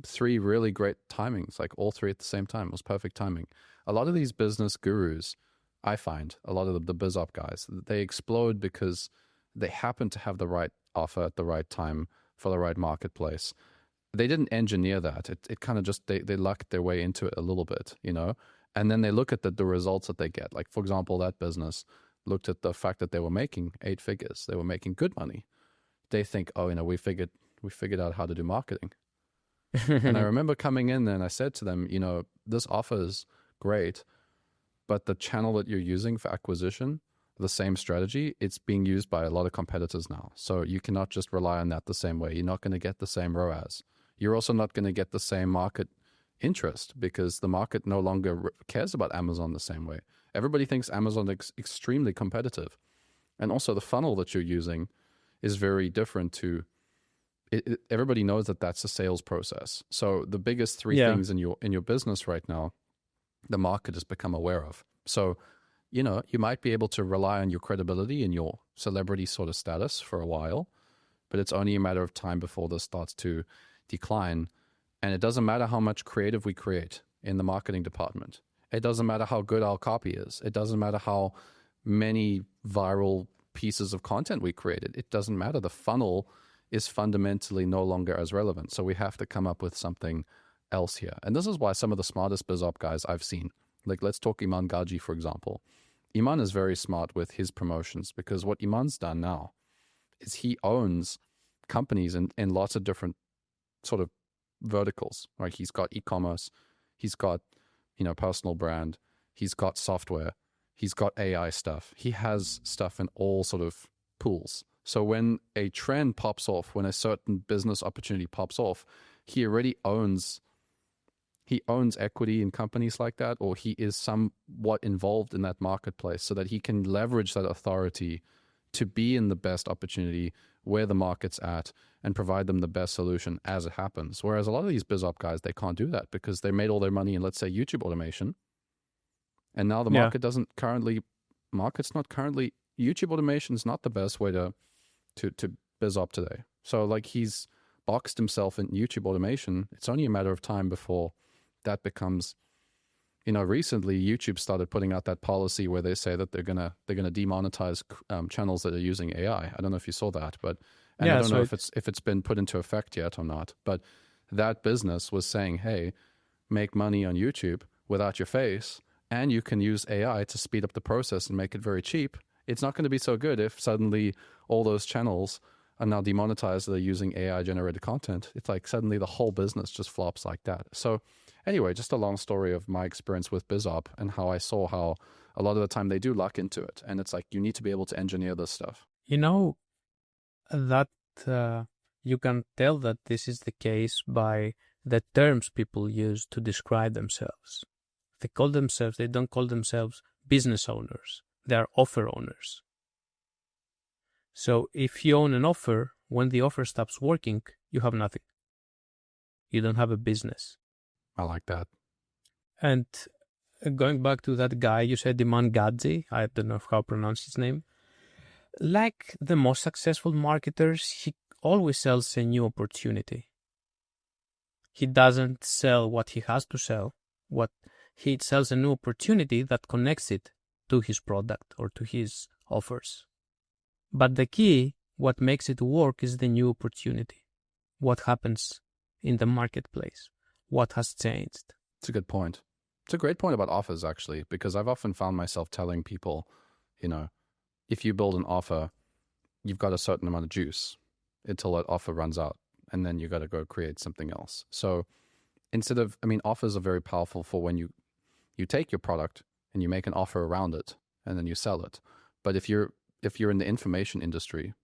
3 really great timings, like all 3 at the same time. It was perfect timing. A lot of these business gurus, I find, a lot of the biz op guys, they explode because they happen to have the right offer at the right time for the right marketplace. They didn't engineer that. It kind of just, they lucked their way into it a little bit, you know? And then they look at the results that they get. Like, for example, that business looked at the fact that they were making 8 figures. They were making good money. They think, oh, you know, we figured out how to do marketing. And I remember coming in and I said to them, you know, this offer is great, but the channel that you're using for acquisition, the same strategy, it's being used by a lot of competitors now. So you cannot just rely on that the same way. You're not going to get the same ROAS. You're also not going to get the same market interest because the market no longer cares about Amazon the same way. Everybody thinks Amazon is extremely competitive. And also the funnel that you're using is very different to everybody knows that that's a sales process. So the biggest 3 things in your business right now, the market has become aware of. So, you know, you might be able to rely on your credibility and your celebrity sort of status for a while, but it's only a matter of time before this starts to decline. And it doesn't matter how much creative we create in the marketing department. It doesn't matter how good our copy is. It doesn't matter how many viral pieces of content we created. It doesn't matter. The funnel is fundamentally no longer as relevant. So we have to come up with something else here. And this is why some of the smartest BizOp guys I've seen, like let's talk Iman Gaji, for example. Iman is very smart with his promotions because what Iman's done now is he owns companies in lots of different sort of verticals, right? He's got e-commerce, he's got, you know, personal brand, he's got software, he's got AI stuff. He has stuff in all sort of pools. So when a trend pops off, when a certain business opportunity pops off, he already owns equity in companies like that, or he is somewhat involved in that marketplace so that he can leverage that authority to be in the best opportunity where the market's at and provide them the best solution as it happens. Whereas a lot of these BizOp guys, they can't do that because they made all their money in, let's say, YouTube automation. And now the market YouTube automation is not the best way to BizOp today. So like he's boxed himself in YouTube automation, it's only a matter of time before that becomes, recently YouTube started putting out that policy where they say that they're gonna demonetize channels that are using AI. I don't know if you saw that, but I don't know if it's been put into effect yet or not. But that business was saying, hey, make money on YouTube without your face, and you can use AI to speed up the process and make it very cheap. It's not going to be so good if suddenly all those channels are now demonetized. They're using AI generated content. It's like suddenly the whole business just flops like that. So anyway, just a long story of my experience with BizOp and how I saw how a lot of the time they do luck into it. And it's like, you need to be able to engineer this stuff. That you can tell that this is the case by the terms people use to describe themselves. They don't call themselves business owners. They are offer owners. So if you own an offer, when the offer stops working, you have nothing. You don't have a business. I like that. And going back to that guy, you said Iman Gadzi, I don't know how to pronounce his name. Like the most successful marketers, he always sells a new opportunity. He doesn't sell what he has to sell. He sells a new opportunity that connects it to his product or to his offers. But the key, what makes it work, is the new opportunity. What happens in the marketplace? What has changed? It's a good point. It's a great point about offers, actually, because I've often found myself telling people, if you build an offer, you've got a certain amount of juice until that offer runs out, and then you got to go create something else. So offers are very powerful for when you take your product and you make an offer around it and then you sell it. But if you're in the information industry,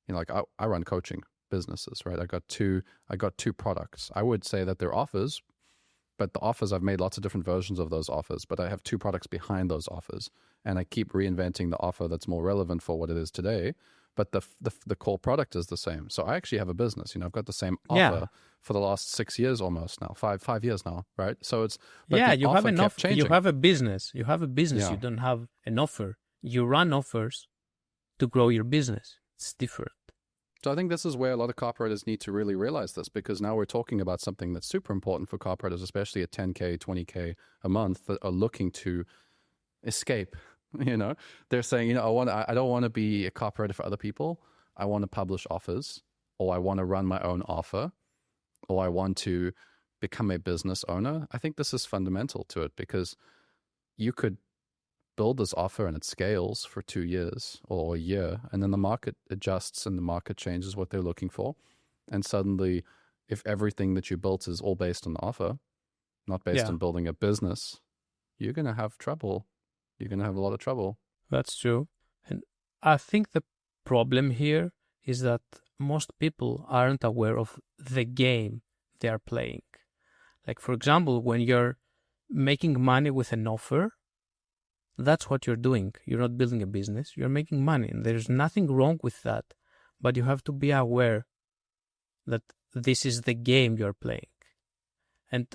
I run coaching businesses, right? I got two products. I would say that they're offers, but the offers, I've made lots of different versions of those offers, but I have two products behind those offers, and I keep reinventing the offer that's more relevant for what it is today. But the core product is the same. So I actually have a business. I've got the same offer for the last 6 years almost now, 5 years now, right? So it's you have an offer. Changing. You have a business. You Yeah. You don't have an offer. You run offers to grow your business. It's different. So I think this is where a lot of copywriters need to really realize this, because now we're talking about something that's super important for copywriters, especially at 10K, 20K a month, that are looking to escape. They're saying, I don't want to be a copywriter for other people. I want to publish offers, or I want to run my own offer, or I want to become a business owner. I think this is fundamental to it, because you could build this offer and it scales for 2 years or a year, and then the market adjusts and the market changes what they're looking for. And suddenly, if everything that you built is all based on the offer, not based on building a business, you're going to have trouble. You're going to have a lot of trouble. That's true. And I think the problem here is that most people aren't aware of the game they are playing. Like, for example, when you're making money with an offer, that's what you're doing. You're not building a business. You're making money. And there's nothing wrong with that. But you have to be aware that this is the game you're playing. And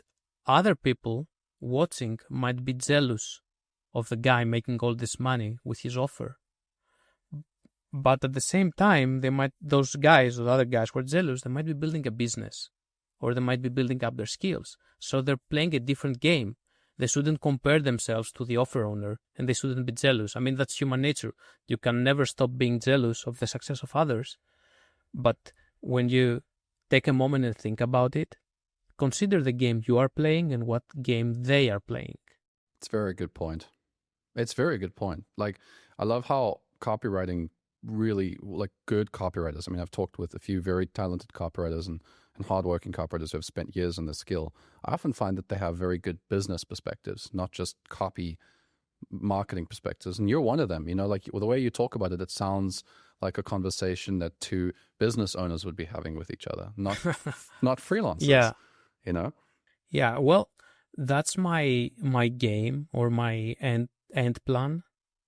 other people watching might be jealous of the guy making all this money with his offer. But at the same time, those guys or other guys who are jealous, they might be building a business, or they might be building up their skills. So they're playing a different game. They shouldn't compare themselves to the offer owner, and they shouldn't be jealous. I mean, that's human nature. You can never stop being jealous of the success of others. But when you take a moment and think about it, consider the game you are playing and what game they are playing. It's a very good point. It's a very good point. Like, I love how copywriting really, like, good copywriters. I mean, I've talked with a few very talented copywriters and hardworking copywriters who have spent years in this skill. I often find that they have very good business perspectives, not just copy marketing perspectives. And you're one of them. Like, the way you talk about it, it sounds like a conversation that two business owners would be having with each other, not freelancers. Yeah. Yeah, well, that's my game, or my end plan,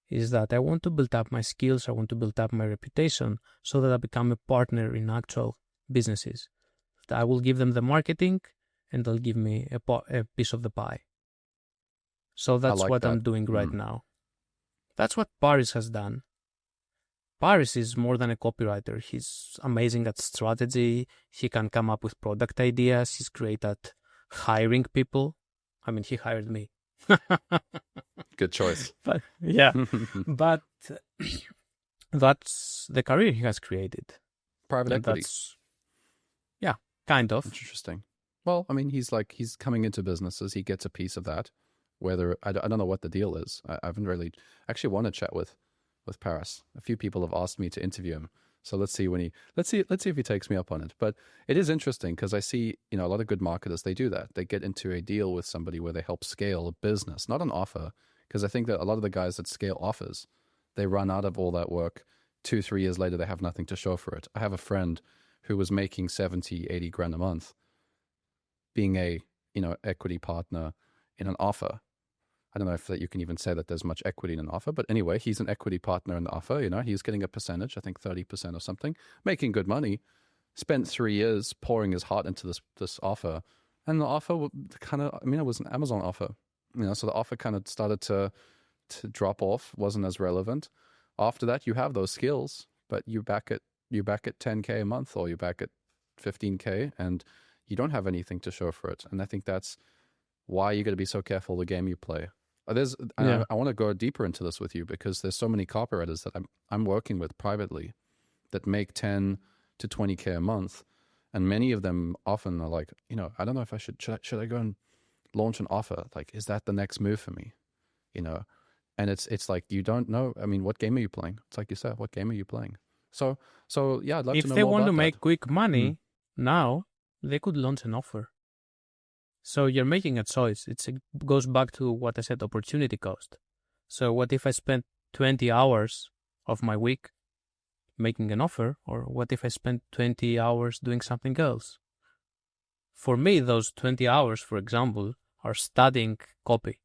is that I want to build up my skills, I want to build up my reputation, so that I become a partner in actual businesses. I will give them the marketing, and they'll give me a piece of the pie. So that's what I'm doing right now. That's what Paris has done. Paris is more than a copywriter. He's amazing at strategy. He can come up with product ideas. He's great at hiring people. I mean, he hired me. Good choice. But yeah, but that's the career he has created. Private And equity. Yeah, kind of. Interesting. Well, I mean, he's coming into businesses. He gets a piece of that. Whether I don't know what the deal is. I haven't really actually want to chat with Paris. A few people have asked me to interview him. So let's see if he takes me up on it. But it is interesting because I see, a lot of good marketers, they do that. They get into a deal with somebody where they help scale a business, not an offer. Because I think that a lot of the guys that scale offers, they run out of all that work. 2-3 years later, they have nothing to show for it. I have a friend who was making 70-80 grand a month being a, equity partner in an offer. I don't know if that you can even say that there's much equity in an offer, but anyway, he's an equity partner in the offer. He's getting a percentage, I think 30% or something, making good money. Spent 3 years pouring his heart into this offer, and the offer kind of, it was an Amazon offer, so the offer kind of started to drop off, wasn't as relevant. After that, you have those skills, but you're back at 10K a month, or you're back at 15K, and you don't have anything to show for it. And I think that's why you got to be so careful the game you play. I want to go deeper into this with you because there's so many copywriters that I'm working with privately that make 10 to 20K a month, and many of them often are like, I don't know if I should I go and launch an offer? Like, is that the next move for me? And it's like you don't know. I mean, what game are you playing? It's like you said, what game are you playing? So yeah, I'd love If to know they more want about to make that. quick money now, they could launch an offer. So you're making a choice. It goes back to what I said, opportunity cost. So what if I spend 20 hours of my week making an offer, or what if I spend 20 hours doing something else? For me, those 20 hours, for example, are studying copy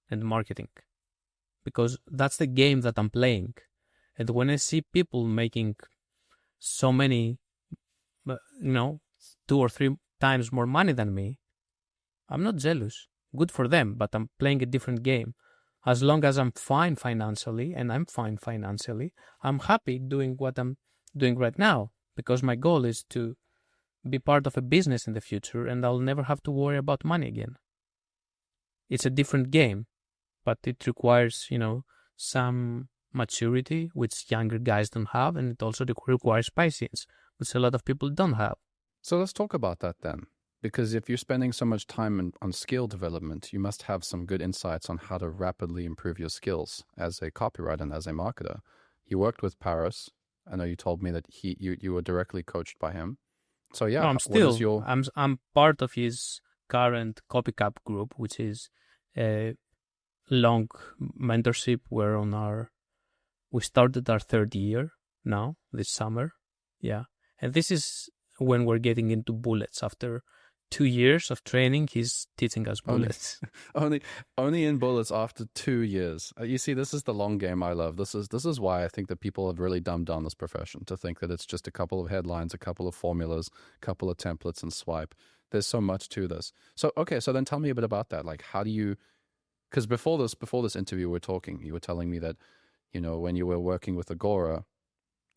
and marketing, because that's the game that I'm playing. And when I see people making so many, 2 or 3 times more money than me, I'm not jealous. Good for them, but I'm playing a different game. As long as I'm fine financially, and I'm fine financially, I'm happy doing what I'm doing right now, because my goal is to be part of a business in the future, and I'll never have to worry about money again. It's a different game, but it requires, some maturity, which younger guys don't have, and it also requires patience, which a lot of people don't have. So let's talk about that then. Because if you're spending so much time on skill development, you must have some good insights on how to rapidly improve your skills as a copywriter and as a marketer. You worked with Paris. I know you told me that you were directly coached by him. So yeah, no, I'm part of his current CopyCap group, which is a long mentorship. We started our 3rd year now this summer, and this is when we're getting into bullets after 2 years of training. He's teaching us bullets. Only in bullets after 2 years. You see, this is the long game I love. This is why I think that people have really dumbed down this profession, to think that it's just a couple of headlines, a couple of formulas, a couple of templates, and swipe. There's so much to this. So then tell me a bit about that. Like, how do you? Because before this interview, you were telling me that, when you were working with Agora,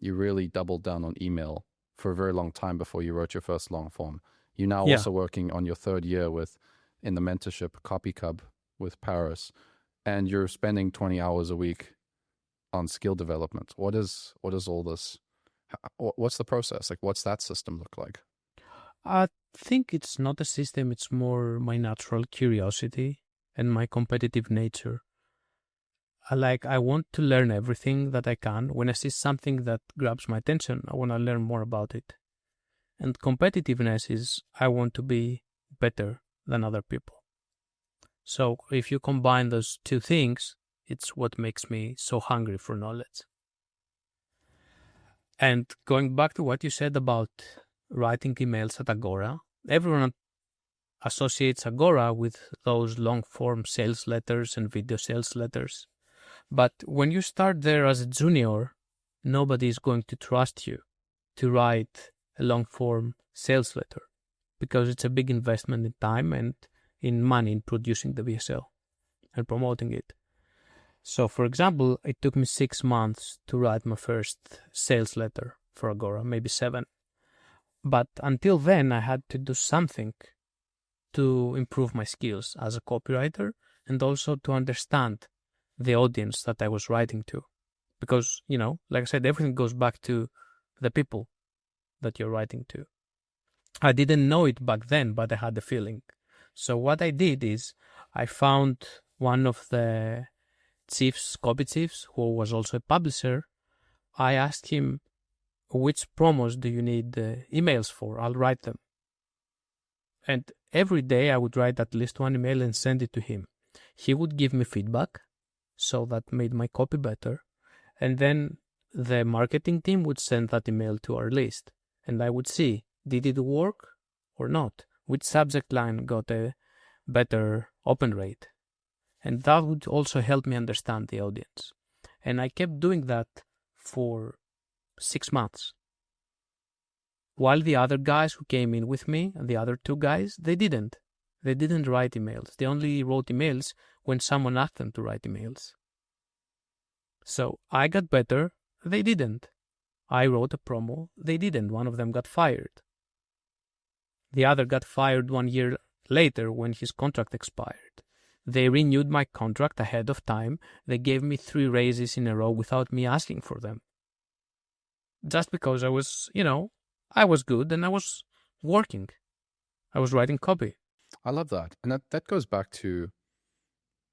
you really doubled down on email for a very long time before you wrote your first long form. You're now also working on your 3rd year in the mentorship CopyCub with Paris, and you're spending 20 hours a week on skill development. What is all this? What's the process? Like, what's that system look like? I think it's not a system. It's more my natural curiosity and my competitive nature. I want to learn everything that I can. When I see something that grabs my attention, I want to learn more about it. And competitiveness is, I want to be better than other people. So if you combine those two things, it's what makes me so hungry for knowledge. And going back to what you said about writing emails at Agora, everyone associates Agora with those long-form sales letters and video sales letters. But when you start there as a junior, nobody is going to trust you to write a long-form sales letter, because it's a big investment in time and in money in producing the VSL and promoting it. So, for example, it took me 6 months to write my first sales letter for Agora, maybe 7. But until then, I had to do something to improve my skills as a copywriter and also to understand the audience that I was writing to. Because, like I said, everything goes back to the people that you're writing to. I didn't know it back then, but I had the feeling. So what I did is I found one of the copy chiefs, who was also a publisher. I asked him, which promos do you need emails for? I'll write them. And every day I would write at least one email and send it to him. He would give me feedback, so that made my copy better. And then the marketing team would send that email to our list. And I would see, did it work or not? Which subject line got a better open rate? And that would also help me understand the audience. And I kept doing that for 6 months. While the other guys who came in with me, the other 2 guys, they didn't. They didn't write emails. They only wrote emails when someone asked them to write emails. So I got better, they didn't. I wrote a promo, they didn't. One of them got fired. The other got fired 1 year later when his contract expired. They renewed my contract ahead of time. They gave me 3 raises in a row without me asking for them. Just because I was, I was good and I was working. I was writing copy. I love that. And that goes back to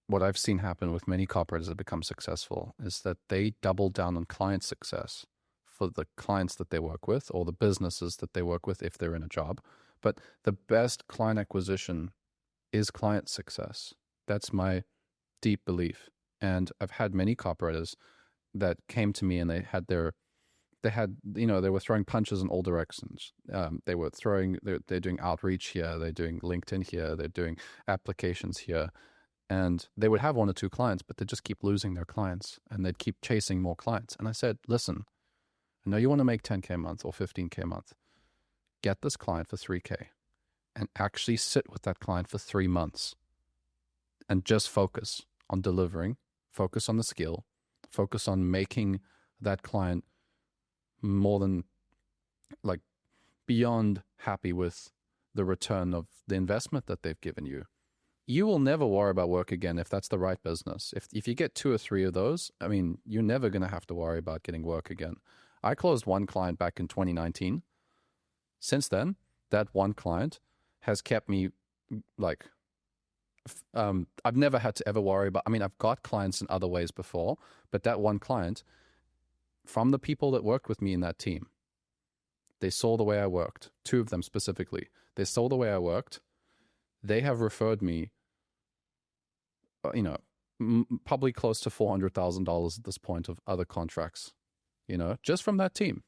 what I've seen happen with many copywriters that become successful, is that they double down on client success for the clients that they work with or the businesses that they work with if they're in a job. But the best client acquisition is client success. That's my deep belief. And I've had many copywriters that came to me and they were throwing punches in all directions. They're doing outreach here, they're doing LinkedIn here, they're doing applications here. And they would have 1 or 2 clients, but they'd just keep losing their clients and they'd keep chasing more clients. And I said, listen, I know you want to make 10K a month or 15K a month. Get this client for 3K and actually sit with that client for 3 months and just focus on delivering, focus on the skill, focus on making that client more than beyond happy with the return of the investment that they've given you. You will never worry about work again if that's the right business. If you get 2 or 3 of those, you're never going to have to worry about getting work again. I closed 1 client back in 2019. Since then, that 1 client has kept me I've never had to ever worry about, I've got clients in other ways before, but that 1 client, from the people that worked with me in that team, they saw the way I worked. 2 of them specifically. They saw the way I worked. They have referred me, probably close to $400,000 at this point of other contracts, just from that team.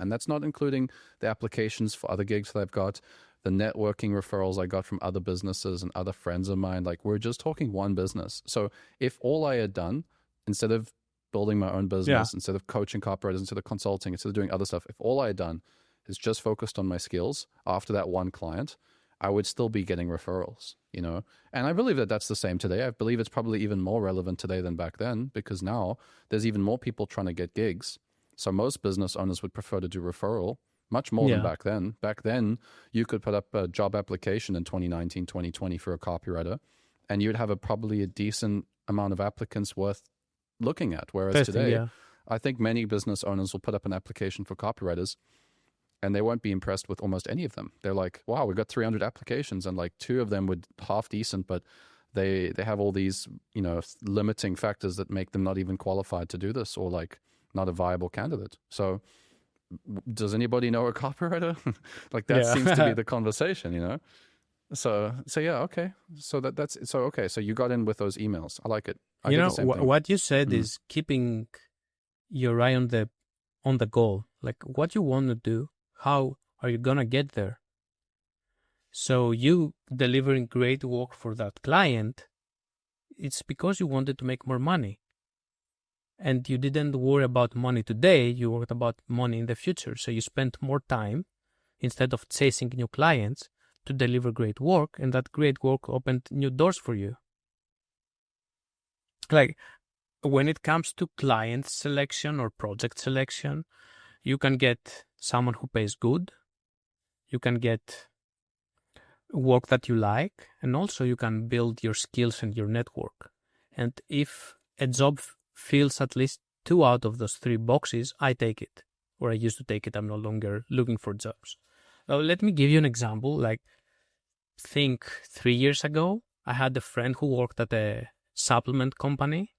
And that's not including the applications for other gigs that I've got, the networking referrals I got from other businesses and other friends of mine. We're just talking 1 business. So if all I had done, instead of building my own business, instead of coaching copywriters, instead of consulting, instead of doing other stuff, if all I had done is just focused on my skills after that 1 client, I would still be getting referrals, And I believe that that's the same today. I believe it's probably even more relevant today than back then, because now there's even more people trying to get gigs. So most business owners would prefer to do referral much more than back then. Back then, you could put up a job application in 2019, 2020 for a copywriter, and you'd have probably a decent amount of applicants worth looking at. Whereas today, I think many business owners will put up an application for copywriters and they won't be impressed with almost any of them. They're like, wow, we've got 300 applications and 2 of them were half decent, but they have all these, limiting factors that make them not even qualified to do this or not a viable candidate. So does anybody know a copywriter? That seems to be the conversation, So yeah, okay. So so you got in with those emails. I like it. I did the same thing. What you said is keeping your eye on the goal, what you want to do. How are you going to get there? So you delivering great work for that client, it's because you wanted to make more money. And you didn't worry about money today, you worried about money in the future. So you spent more time, instead of chasing new clients, to deliver great work. And that great work opened new doors for you. when it comes to client selection or project selection, you can get someone who pays good, you can get work that you like, and also you can build your skills and your network. And if a job fills at least 2 out of those 3 boxes, I take it. Or I used to take it. I'm no longer looking for jobs. Let me give you an example. Like, think 3 years ago, I had a friend who worked at a supplement company.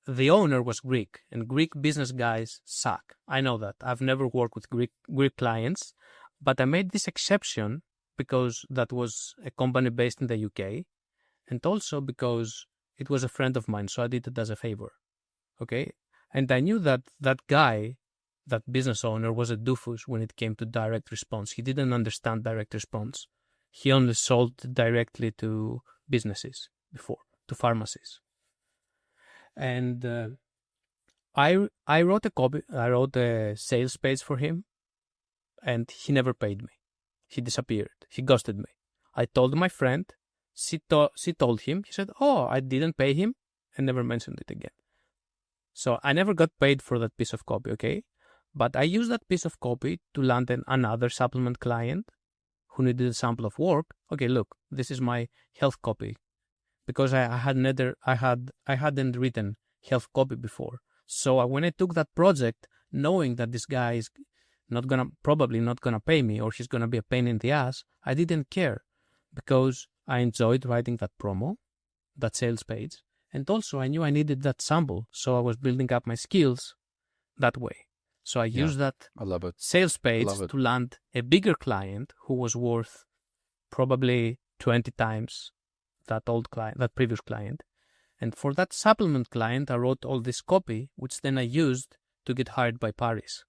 The owner was Greek, and Greek business guys suck. I know that. I've never worked with Greek clients, but I made this exception because that was a company based in the UK, and also because it was a friend of mine, so I did it as a favor. Okay? And I knew that that guy, that business owner, was a doofus when it came to direct response. He didn't understand direct response. He only sold directly to businesses before, to pharmacies. And I wrote a sales page for him, and he never paid me. He disappeared. He ghosted me. I told my friend. She told him. He said, "Oh, I didn't pay him," and never mentioned it again. So I never got paid for that piece of copy, okay? But I used that piece of copy to land another supplement client who needed a sample of work. Okay, look, this is my health copy, because I hadn't written health copy before. So when I took that project, knowing that this guy is probably not gonna pay me, or he's gonna be a pain in the ass, I didn't care, because I enjoyed writing that promo, that sales page, and also I knew I needed that sample, so I was building up my skills that way. So I used that sales page to land a bigger client who was worth probably 20 times that previous client. And for that supplement client, I wrote all this copy, which then I used to get hired by Paris,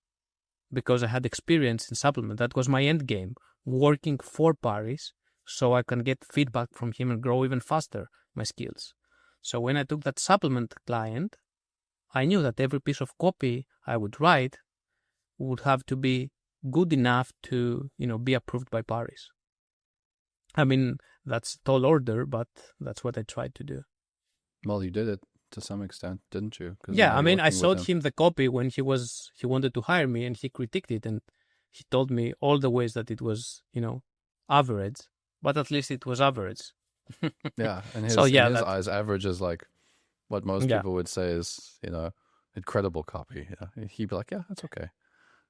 because I had experience in supplement. That was my end game, working for Paris, so I can get feedback from him and grow even faster my skills. So when I took that supplement client, I knew that every piece of copy I would write would have to be good enough to, be approved by Paris. I mean, that's a tall order, but that's what I tried to do. Well, you did it to some extent, didn't you? Yeah, I mean, I showed him the copy when he wanted to hire me, and he critiqued it, and he told me all the ways that it was, average, but at least it was average. Yeah, and in his eyes, average is like what most people would say is, incredible copy. Yeah, he'd be like, yeah, that's okay.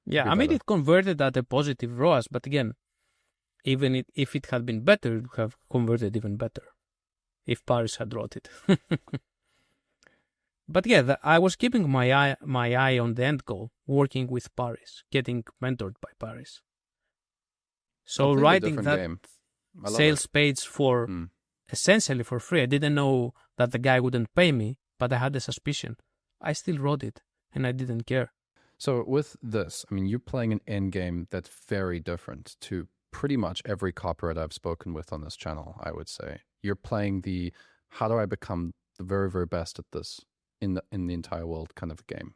Yeah, I mean, it converted at a positive ROAS, but again, even if it had been better, it would have converted even better if Paris had wrote it. But yeah, I was keeping my eye on the end goal, working with Paris, getting mentored by Paris. So writing that sales page for essentially for free. I didn't know that the guy wouldn't pay me, but I had a suspicion. I still wrote it, and I didn't care. So with this, I mean, you're playing an end game that's very different to pretty much every copywriter I've spoken with on this channel, I would say. You're playing the how do I become the very, very best at this in the entire world kind of game.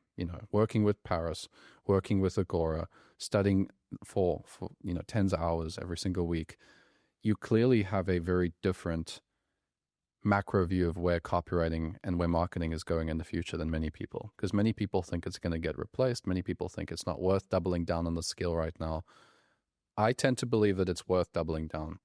Working with Paris, working with Agora, studying for tens of hours every single week. You clearly have a very different macro view of where copywriting and where marketing is going in the future than many people, because many people think it's going to get replaced. Many people think it's not worth doubling down on the skill right now. I tend to believe that it's worth doubling down,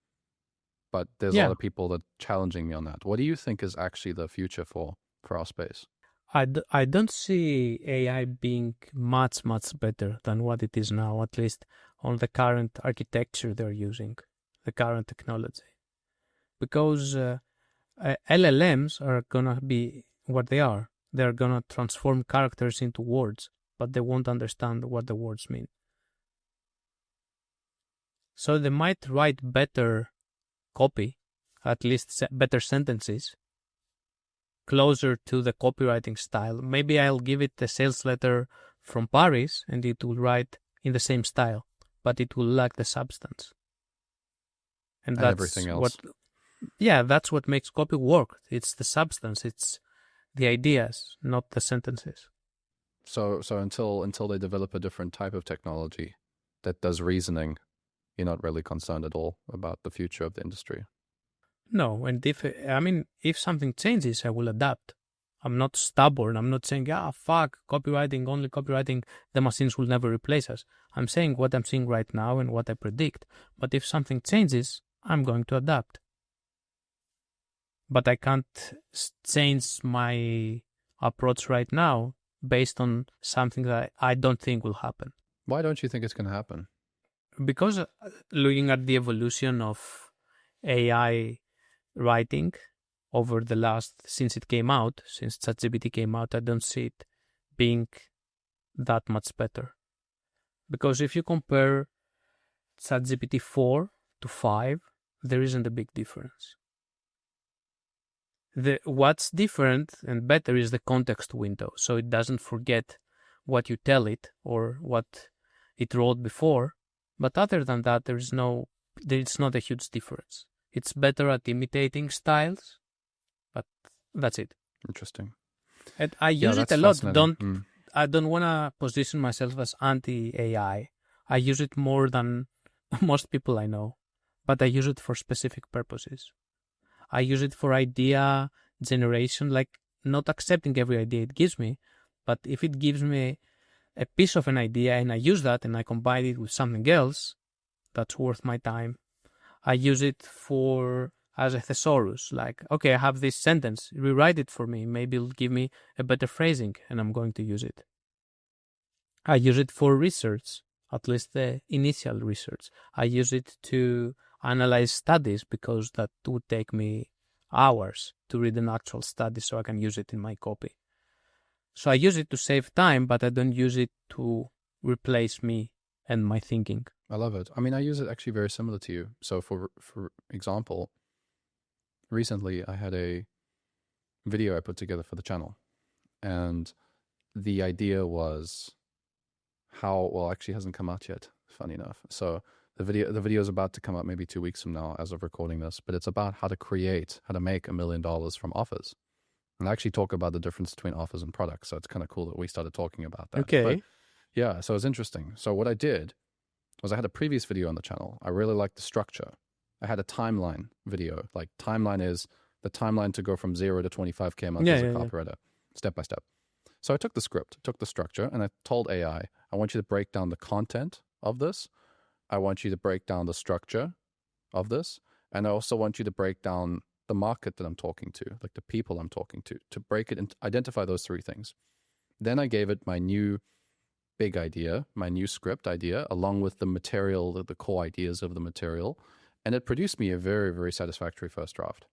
but there's a lot of people that are challenging me on that. What do you think is actually the future for our space? I don't see AI being much better than what it is now, at least on the current architecture they're using, the current technology, because LLMs are gonna be what they are. They're gonna transform characters into words, but they won't understand what the words mean. So they might write better copy, at least better sentences, closer to the copywriting style. Maybe I'll give it a sales letter from Paris and it will write in the same style, but it will lack the substance. And that's everything else. That's what makes copy work. It's the substance, it's the ideas, not the sentences. So until they develop a different type of technology that does reasoning, you're not really concerned at all about the future of the industry. No, and if something changes, I will adapt. I'm not stubborn. I'm not saying, fuck, only copywriting, the machines will never replace us. I'm saying what I'm seeing right now and what I predict. But if something changes, I'm going to adapt. But I can't change my approach right now based on something that I don't think will happen. Why don't you think it's going to happen? Because looking at the evolution of AI writing over the since ChatGPT came out, I don't see it being that much better. Because if you compare ChatGPT 4 to 5, there isn't a big difference. What's different and better is the context window, so it doesn't forget what you tell it or what it wrote before. But other than that, it's not a huge difference. It's better at imitating styles, but that's it. Interesting. And I use it a lot. I don't want to position myself as anti-AI. I use it more than most people I know, but I use it for specific purposes. I use it for idea generation, like not accepting every idea it gives me, but if it gives me a piece of an idea and I use that and I combine it with something else, that's worth my time. I use it as a thesaurus, like, okay, I have this sentence, rewrite it for me. Maybe it'll give me a better phrasing and I'm going to use it. I use it for research, at least the initial research. I use it to analyze studies because that would take me hours to read an actual study so I can use it in my copy. So I use it to save time, but I don't use it to replace me and my thinking. I love it. I use it actually very similar to you. So for example, recently I had a video I put together for the channel, and the idea was actually hasn't come out yet, funny enough. So the video is about to come out maybe 2 weeks from now as of recording this, but it's about how to make $1 million from offers. And I actually talk about the difference between offers and products. So it's kind of cool that we started talking about that. Okay. But yeah, so it's interesting. So what I did was I had a previous video on the channel. I really liked the structure. I had a timeline video. Like timeline is the timeline to go from 0 to 25K a month as a copywriter, step by step. So I took the script, took the structure, and I told AI, I want you to break down the content of this. I want you to break down the structure of this. And I also want you to break down the market that I'm talking to, like the people I'm talking to break it and identify those 3 things. Then I gave it my new big idea, my new script idea, along with the material, the core ideas of the material. And it produced me a very, very satisfactory first draft.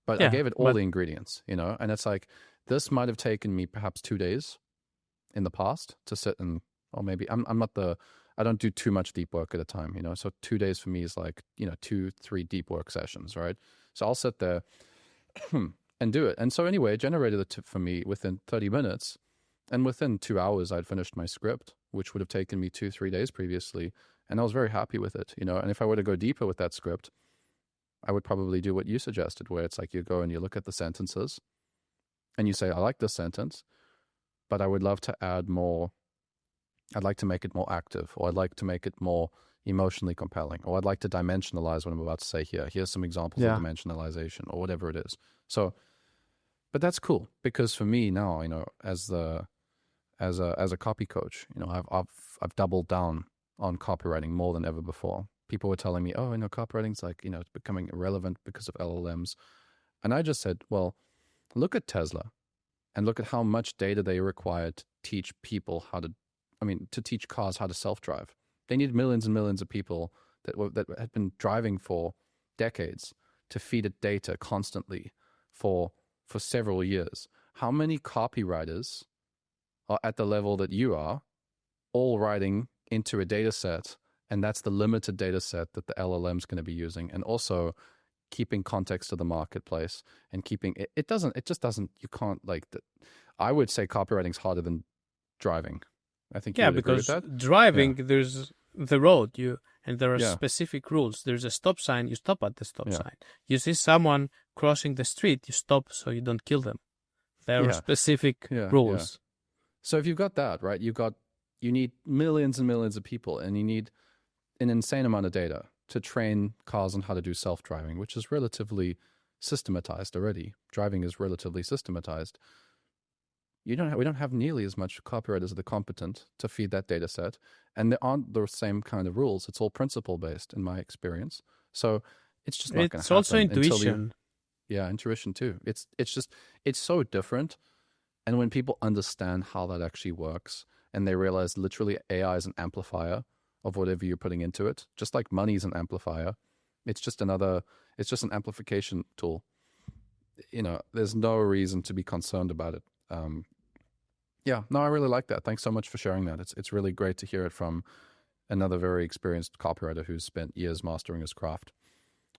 But I gave it all the ingredients, and it's like, this might have taken me perhaps 2 days in the past to sit and, or maybe I don't do too much deep work at a time, so 2 days for me is like, 2-3 deep work sessions, right? So I'll sit there and do it. And so anyway, it generated the tip for me within 30 minutes. And within 2 hours, I'd finished my script, which would have taken me 2-3 days previously. And I was very happy with it, And if I were to go deeper with that script, I would probably do what you suggested, where it's like you go and you look at the sentences and you say, I like this sentence, but I would love to add more. I'd like to make it more active, or I'd like to make it more emotionally compelling, or I'd like to dimensionalize what I'm about to say here. Here's some examples of dimensionalization, or whatever it is. So, but that's cool, because for me now, as a copy coach, I've doubled down on copywriting more than ever before. People were telling me, copywriting's like, it's becoming irrelevant because of LLMs. And I just said, well, look at Tesla and look at how much data they require to teach people to teach cars how to self-drive. They need millions and millions of people that had been driving for decades to feed it data constantly for several years. How many copywriters are at the level that you are, all writing into a data set, and that's the limited data set that the LLM is going to be using, and also keeping context to the marketplace and keeping it. You can't I would say copywriting's harder than driving. I think you would agree with that. Driving, there's the road, and there are specific rules. There's a stop sign, you stop at the stop sign. You see someone crossing the street, you stop so you don't kill them. There are specific rules. So if you've got that, right, you need millions and millions of people, and you need an insane amount of data to train cars on how to do self-driving, which is relatively systematized already. Driving is relatively systematized. We don't have nearly as much copywriters that are competent to feed that data set. And there aren't the same kind of rules. It's all principle based in my experience. So it's just not going to happen. It's also intuition. Yeah, intuition too. It's so different. And when people understand how that actually works and they realize literally AI is an amplifier of whatever you're putting into it, just like money is an amplifier, it's just an amplification tool. There's no reason to be concerned about it. Yeah, no, I really like that. Thanks so much for sharing that. It's really great to hear it from another very experienced copywriter who's spent years mastering his craft.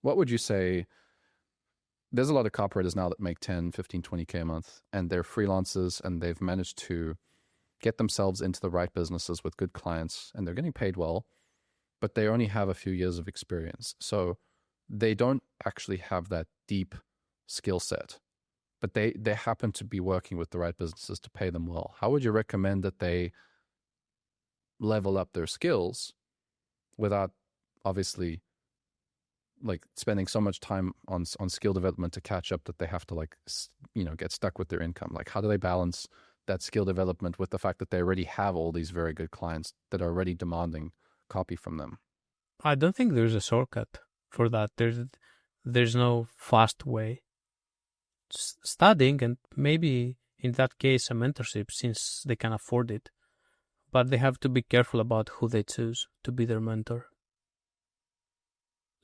What would you say? There's a lot of copywriters now that make 10, 15, 20K a month, and they're freelancers, and they've managed to get themselves into the right businesses with good clients, and they're getting paid well, but they only have a few years of experience. So they don't actually have that deep skill set, but they happen to be working with the right businesses to pay them well. How would you recommend that they level up their skills without obviously like spending so much time on skill development to catch up that they have to get stuck with their income? Like, how do they balance that skill development with the fact that they already have all these very good clients that are already demanding copy from them? I don't think there's a shortcut for that. There's no fast way. Studying, and maybe in that case a mentorship, since they can afford it, but they have to be careful about who they choose to be their mentor.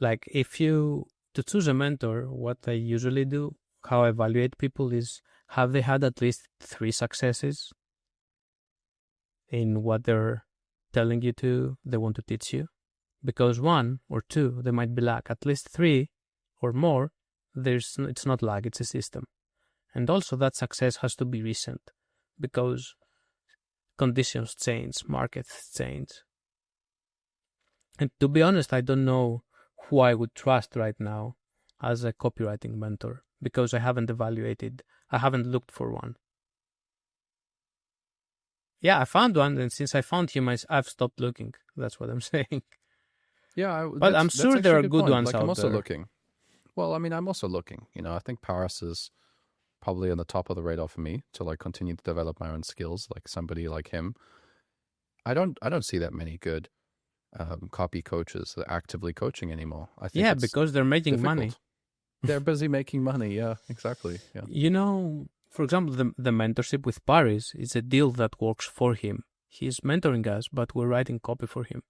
Like, to choose a mentor, what I usually do, how I evaluate people is, have they had at least 3 successes in what they're telling you they want to teach you? Because 1 or 2, they might be luck. At least 3 or more, it's not luck, it's a system. And also that success has to be recent, because conditions change, markets change. And to be honest, I don't know who I would trust right now as a copywriting mentor, because I haven't looked for one. Yeah, I found one, and since I found him, I've stopped looking. That's what I'm saying. Yeah, but I'm sure there are good ones like, out there. I'm also looking. Well, I mean, I'm also looking. I think Paris is probably on the top of the radar for me to continue to develop my own skills, like somebody like him. I don't see that many good copy coaches that are actively coaching anymore. I think because they're making difficult. money. They're busy making money. Yeah, exactly. Yeah. For example, the mentorship with Paris is a deal that works for him. He's mentoring us, but we're writing copy for him.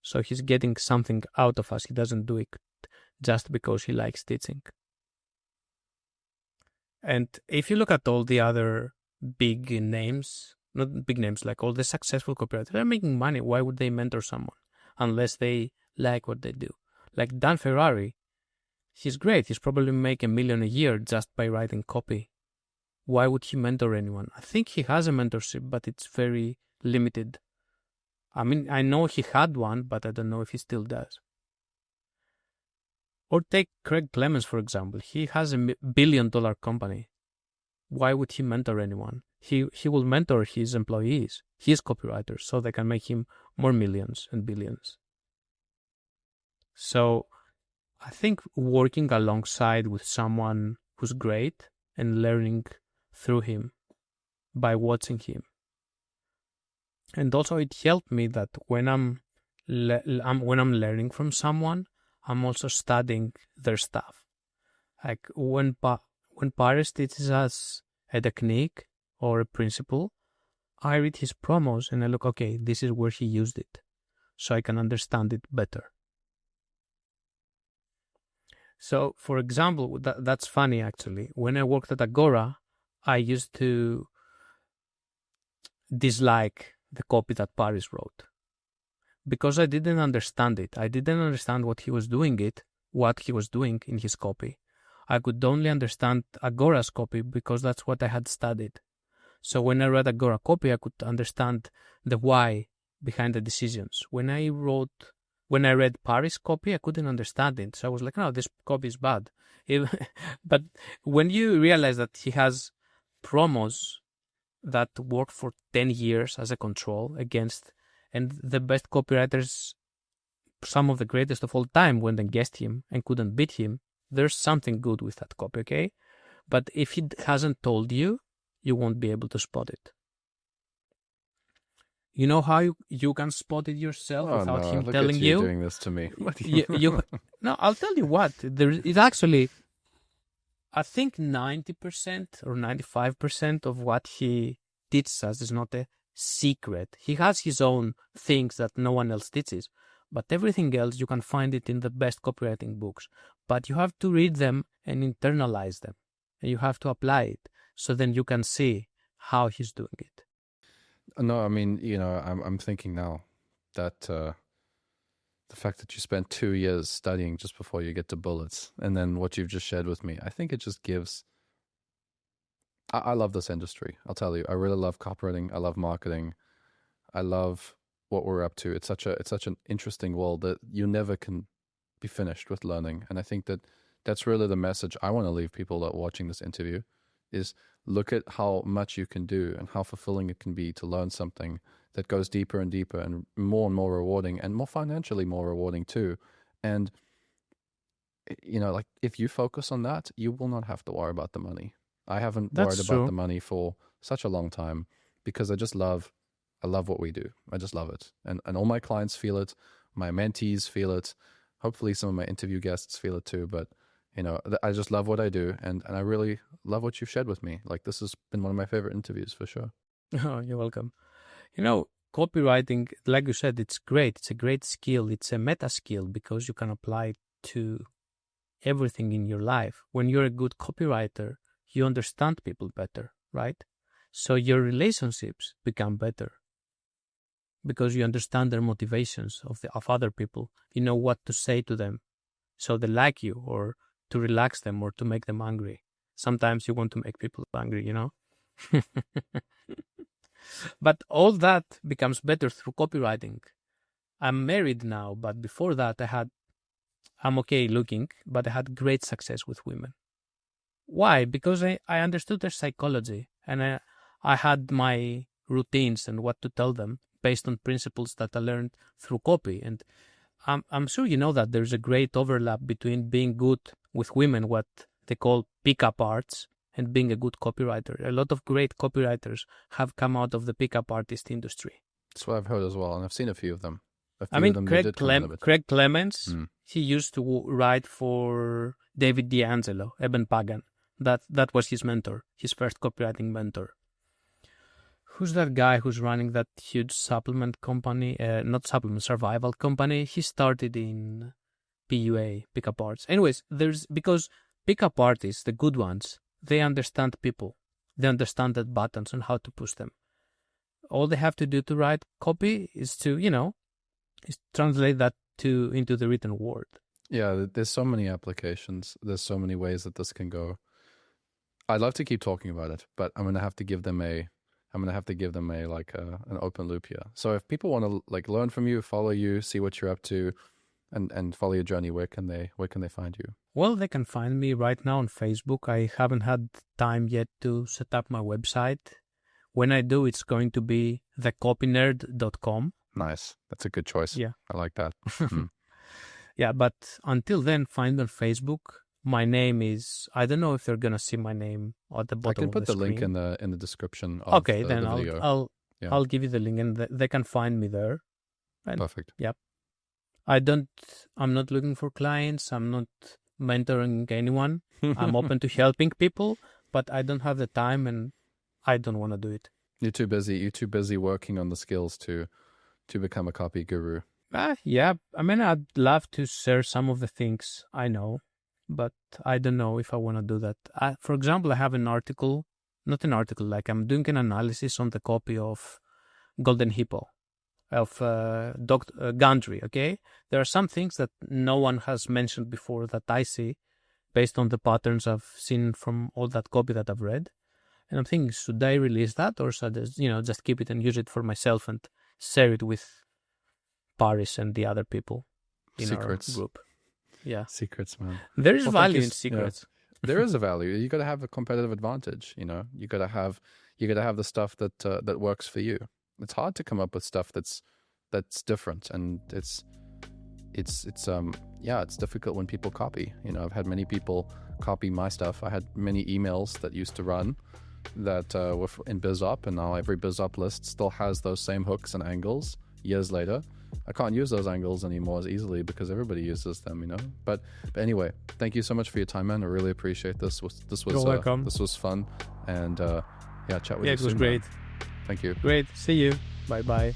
So he's getting something out of us. He doesn't do it just because he likes teaching. And if you look at all the other big names, not big names, like all the successful copywriters, they're making money. Why would they mentor someone unless they like what they do? Like Dan Ferrari, he's great. He's probably make $1 million a year just by writing copy. Why would he mentor anyone? I think he has a mentorship, but it's very limited. I mean, I know he had one, but I don't know if he still does. Or take Craig Clemens, for example. He has a $1 billion company. Why would he mentor anyone? He will mentor his employees, his copywriters, so they can make him more millions and billions. So I think working alongside with someone who's great and learning through him by watching him. And also it helped me that when I'm learning from someone, I'm also studying their stuff. Like when Paris teaches us a technique or a principle, I read his promos and I look, okay, this is where he used it, so I can understand it better. So, for example, that's funny actually. When I worked at Agora, I used to dislike the copy that Paris wrote, because I didn't understand it. I didn't understand what he was doing in his copy. I could only understand Agora's copy because that's what I had studied. So when I read Agora copy, I could understand the why behind the decisions. When I read Paris copy, I couldn't understand it. So I was like, no, this copy is bad. But when you realize that he has promos that worked for 10 years as a control against, and the best copywriters some of the greatest of all time went against him and couldn't beat him, there's something good with that copy, okay? But if he hasn't told you, you won't be able to spot it. You know how you can spot it yourself without him look telling at you doing this to me. No, I'll tell you what. It's actually, I think 90% or 95% of what he teaches us is not a secret. He has his own things that no one else teaches. But everything else, you can find it in the best copywriting books. But you have to read them and internalize them. And you have to apply it. So then you can see how he's doing it. No, I mean, I'm thinking now that the fact that you spent 2 years studying just before you get to bullets, and then what you've just shared with me, I think it just gives. I love this industry. I'll tell you, I really love copywriting. I love marketing. I love what we're up to. It's such an interesting world that you never can be finished with learning. And I think that's really the message I want to leave people that are watching this interview is look at how much you can do and how fulfilling it can be to learn something that goes deeper and deeper and more rewarding and more financially more rewarding too. And, like if you focus on that, you will not have to worry about the money. I haven't worried about the money for such a long time because I love what we do. I just love it. And all my clients feel it. My mentees feel it. Hopefully some of my interview guests feel it too. But, I just love what I do. And I really love what you've shared with me. Like this has been one of my favorite interviews for sure. Oh, you're welcome. Copywriting, like you said, it's great. It's a great skill. It's a meta skill because you can apply it to everything in your life. When you're a good copywriter, you understand people better, right? So your relationships become better because you understand their motivations of other people. You know what to say to them so they like you, or to relax them, or to make them angry. Sometimes you want to make people angry, But all that becomes better through copywriting. I'm married now, but before that I'm okay looking, but I had great success with women. Why? Because I understood their psychology, and I had my routines and what to tell them based on principles that I learned through copy. And I'm sure you know that there's a great overlap between being good with women, what they call pickup arts, and being a good copywriter. A lot of great copywriters have come out of the pickup artist industry. That's what I've heard as well, and I've seen a few of them. Craig Clemens, he used to write for David D'Angelo, Eben Pagan. That was his mentor, his first copywriting mentor. Who's that guy who's running that huge supplement company? Survival company. He started in PUA, pickup arts. Anyways, because pickup artists, the good ones, they understand people. They understand the buttons and how to push them. All they have to do to write copy is to, is translate that into the written word. Yeah, there's so many applications. There's so many ways that this can go. I'd love to keep talking about it, but I'm gonna have to give them an open loop here. So if people want to learn from you, follow you, see what you're up to, and follow your journey, where can they find you? Well, they can find me right now on Facebook. I haven't had time yet to set up my website. When I do, it's going to be thecopynerd.com. Nice. That's a good choice. Yeah. I like that. Yeah, but until then, find me on Facebook. My name is, I don't know if they're going to see my name at the bottom of the screen. I can put the link in the description of the video. I'll give you the link, and they can find me there. And, perfect. Yep. I'm not looking for clients. I'm not mentoring anyone. I'm open to helping people, but I don't have the time and I don't want to do it. You're too busy. You're too busy working on the skills to become a copy guru. Yeah. I mean, I'd love to share some of the things I know, but I don't know if I want to do that. For example, I have I'm doing an analysis on the copy of Golden Hippo, of Dr. Gundry, okay? There are some things that no one has mentioned before that I see based on the patterns I've seen from all that copy that I've read. And I'm thinking, should I release that, or should I just keep it and use it for myself and share it with Paris and the other people in Secrets. Our group? Yeah. Secrets, man. There is value in secrets. Yeah. There is a value. You got to have a competitive advantage, You got to have the stuff that works for you. It's hard to come up with stuff that's different, and it's difficult when people copy. I've had many people copy my stuff. I had many emails that used to run that were in BizUp, and now every BizUp list still has those same hooks and angles years later. I can't use those angles anymore as easily because everybody uses them, But anyway, thank you so much for your time, man. I really appreciate this. You're welcome. This was fun, and chat with you soon. It was great. Man. Thank you. Great. See you. Bye-bye.